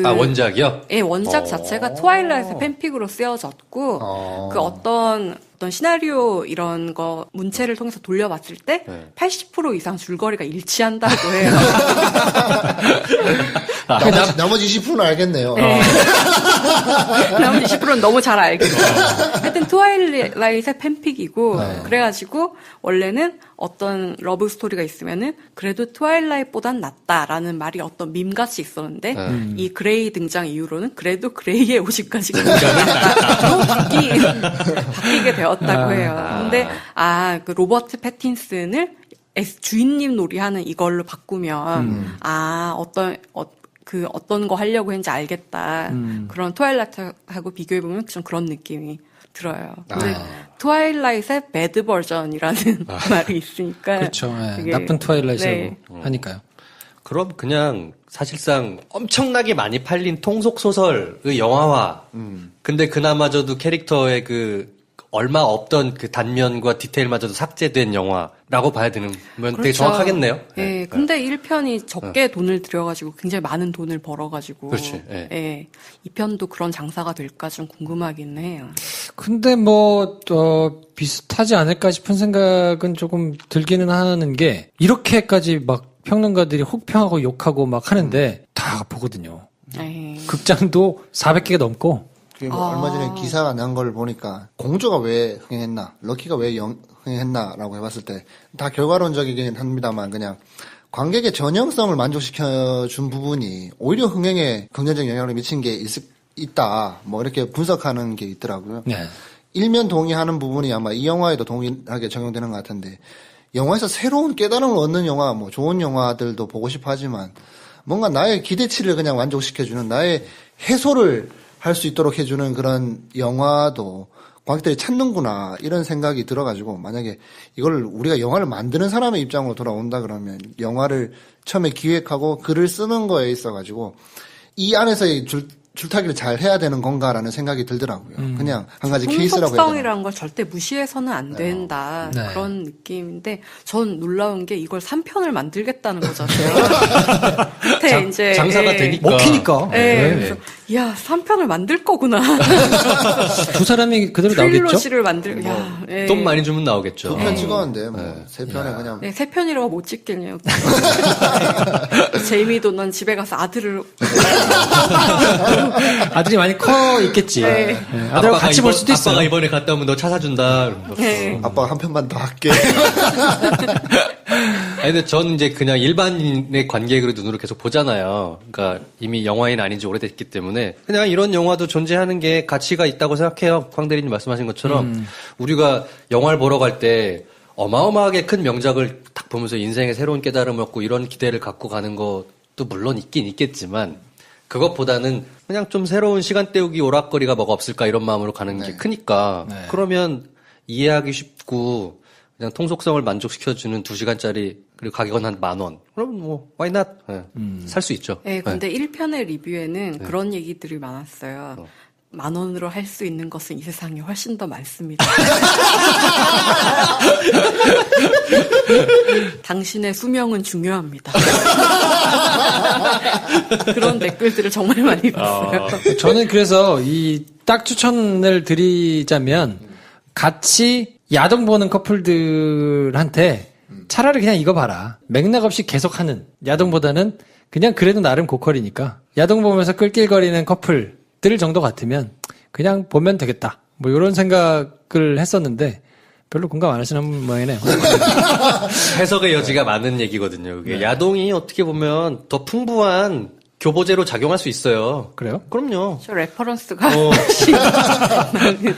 원작이요? 예, 원작 자체가 트와일라이트의 팬픽으로 쓰여졌고, 그 어떤 시나리오 이런 거 문체를 통해서 돌려봤을 때 80% 이상 줄거리가 일치한다고 해요. 나머지 20%는 알겠네요. 나머지 20%는 너무 잘 알겠죠. 하여튼 트와일라잇의 팬픽이고 그래가지고 원래는 어떤 러브 스토리가 있으면은 그래도 트와일라잇보단 낫다라는 말이 어떤 밈같이 있었는데 이 그레이 등장 이후로는 그래도 그레이의 50가지가 바뀌게 되었다고 해요. 근데 그 로버트 패틴슨을 주인님 놀이하는 이걸로 바꾸면 어떤 거 하려고 했는지 알겠다. 그런 트와일라이트하고 비교해보면 좀 그런 느낌이 들어요. 근데 트와일라이트의 배드 버전이라는 말이 있으니까. 그렇죠. 네. 되게, 나쁜 트와일라이트라고 하니까요. 그럼 그냥 사실상 엄청나게 많이 팔린 통속 소설의 영화화. 근데 그나마저도 캐릭터의 그 얼마 없던 그 단면과 디테일마저도 삭제된 영화라고 봐야 되는 건 되게 그렇죠. 정확하겠네요. 예, 근데 1편이 적게 돈을 들여가지고 굉장히 많은 돈을 벌어가지고. 그렇지, 예. 예. 2편도 그런 장사가 될까 좀 궁금하긴 해요. 근데 비슷하지 않을까 싶은 생각은 조금 들기는 하는 게, 이렇게까지 막 평론가들이 혹평하고 욕하고 막 하는데, 다 보거든요. 예. 극장도 400개가 넘고, 얼마 전에 기사가 난 걸 보니까 공조가 왜 흥행했나, 럭키가 왜 흥행했나라고 해봤을 때 다 결과론적이긴 합니다만 그냥 관객의 전형성을 만족시켜준 부분이 오히려 흥행에 긍정적인 영향을 미친 게 있다. 뭐 이렇게 분석하는 게 있더라고요. 네. 일면 동의하는 부분이 아마 이 영화에도 동일하게 적용되는 것 같은데, 영화에서 새로운 깨달음을 얻는 영화, 뭐 좋은 영화들도 보고 싶어 하지만 뭔가 나의 기대치를 그냥 만족시켜주는, 나의 해소를 할 수 있도록 해주는 그런 영화도 관객들이 찾는구나 이런 생각이 들어가지고, 만약에 이걸 우리가 영화를 만드는 사람의 입장으로 돌아온다 그러면 영화를 처음에 기획하고 글을 쓰는 거에 있어가지고 이 안에서의 줄타기를 잘 해야 되는 건가라는 생각이 들더라고요. 그냥 한 가지 케이스라고 해야 되나. 풍속성이라는 걸 절대 무시해서는 안 된다. 네. 그런 느낌인데, 전 놀라운 게 이걸 3편을 만들겠다는 거잖아요. 끝에 이제 장사가 되니까. 먹히니까. 예, 그래서 야 3편을 만들 거구나. 두 사람이 그대로 나오겠죠? 트릴로지를 만들. 야, 예. 돈 많이 주면 나오겠죠. 2편 찍었는데 뭐 3편에 그냥 네, 3편이라고 못 찍겠네요. 제이미도 넌 집에 가서 아들을 아들이 많이 커 있겠지. 네. 네. 아들하고 같이 볼 수도 있어요. 아빠가 이번에 갔다 오면 너 차 사준다. 네. 아빠가 한 편만 더 할게. 아니, 근데 전 이제 그냥 일반인의 관객으로 눈으로 계속 보잖아요. 그러니까 이미 영화인 아닌 지 오래됐기 때문에 그냥 이런 영화도 존재하는 게 가치가 있다고 생각해요. 황 대리님 말씀하신 것처럼 우리가 영화를 보러 갈 때 어마어마하게 큰 명작을 딱 보면서 인생의 새로운 깨달음을 얻고 이런 기대를 갖고 가는 것도 물론 있긴 있겠지만, 그것보다는 그냥 좀 새로운 시간 때우기 오락거리가 뭐가 없을까 이런 마음으로 가는 게 크니까, 그러면 이해하기 쉽고 그냥 통속성을 만족시켜주는 2시간짜리 그리고 가격은 한 10,000원. 그럼 뭐 why not? 살 수 있죠. 네, 근데 1편의 리뷰에는 그런 얘기들이 많았어요. 10,000원으로 할 수 있는 것은 이 세상에 훨씬 더 많습니다. 당신의 수명은 중요합니다. 그런 댓글들을 정말 많이 봤어요. 저는 그래서 딱 추천을 드리자면, 같이 야동 보는 커플들한테 차라리 그냥 이거 봐라. 맥락 없이 계속 하는 야동보다는 그냥 그래도 나름 고퀄이니까 야동 보면서 끌낄거리는 커플들 정도 같으면 그냥 보면 되겠다. 뭐 이런 생각을 했었는데 별로 공감 안 하시는 모양이네요. 해석의 여지가 많은 얘기거든요. 그게 야동이 어떻게 보면 더 풍부한 교보제로 작용할 수 있어요. 그래요? 저 그럼요. 레퍼런스가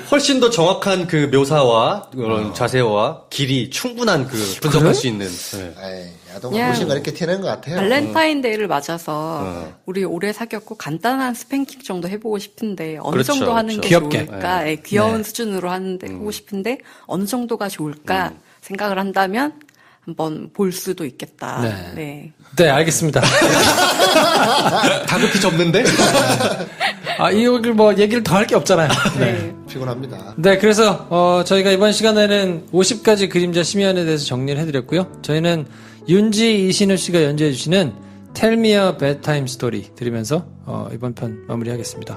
훨씬 더 정확한 그 묘사와 그런 자세와 길이 충분한 그 분석할 수 있는. 네. 에이, 야동 그냥 보신 거 이렇게 티내는 것 같아요. 발렌타인데이를 맞아서 우리 오래 사귀었고 간단한 스팽킹 정도 해보고 싶은데 어느 그렇죠, 정도 하는 게 귀엽게. 좋을까? 예, 귀여운 수준으로 하는데 하고 싶은데 어느 정도가 좋을까 생각을 한다면 한번 볼 수도 있겠다. 네. 네. 네, 알겠습니다. 다급히 접는데? 이걸 뭐 얘기를 더 할 게 없잖아요. 네. 피곤합니다. 네, 그래서 저희가 이번 시간에는 50가지 그림자 심의안에 대해서 정리를 해드렸고요. 저희는 윤지 이신우 씨가 연주해주시는 Tell Me a Bedtime Story 들으면서 이번 편 마무리하겠습니다.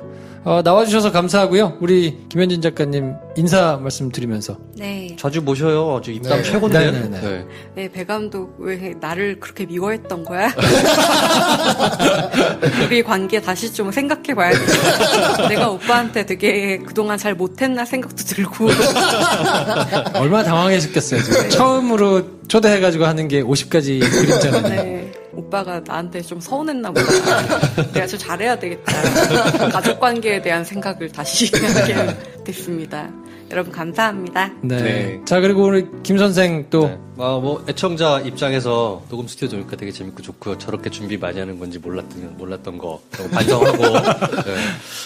나와주셔서 감사하고요. 우리 김현진 작가님 인사 말씀드리면서 네. 자주 모셔요. 아주 입담 최고인데요. 네네네. 네, 배 감독 왜 나를 그렇게 미워했던 거야? 우리 관계 다시 좀 생각해봐야겠다. 내가 오빠한테 되게 그동안 잘 못했나 생각도 들고. 얼마나 당황했었겠어요. 지금. 처음으로 초대해가지고 하는 게 50가지 그림잖아요. 네. 오빠가 나한테 좀 서운했나 보다. 내가 좀 잘해야 되겠다. 가족 관계에 대한 생각을 다시 하게 됐습니다. 여러분 감사합니다. 네. 네. 자, 그리고 오늘 김 선생 또 네. 뭐 애청자 입장에서 녹음 스튜디오 오니까 되게 재밌고 좋고요. 저렇게 준비 많이 하는 건지 몰랐던 거 반성하고 네.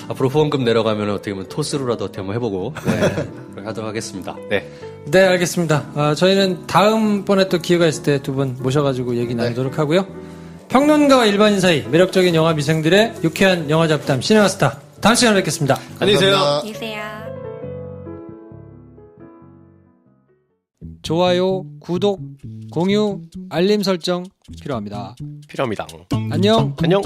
앞으로 후원금 내려가면 어떻게 보면 토스로라도 어떻게 한번 해보고 그렇게 하도록 하겠습니다. 네. 네, 알겠습니다. 저희는 다음번에 또 기회가 있을 때 두 분 모셔가지고 얘기 나누도록 하고요. 평론가와 일반인 사이 매력적인 영화 미생들의 유쾌한 영화 잡담 시네마스타. 다음 시간에 뵙겠습니다. 안녕히 계세요. 감사합니다. 계세요. 좋아요, 구독, 공유, 알림 설정 필요합니다. 필요합니다. 안녕. 안녕.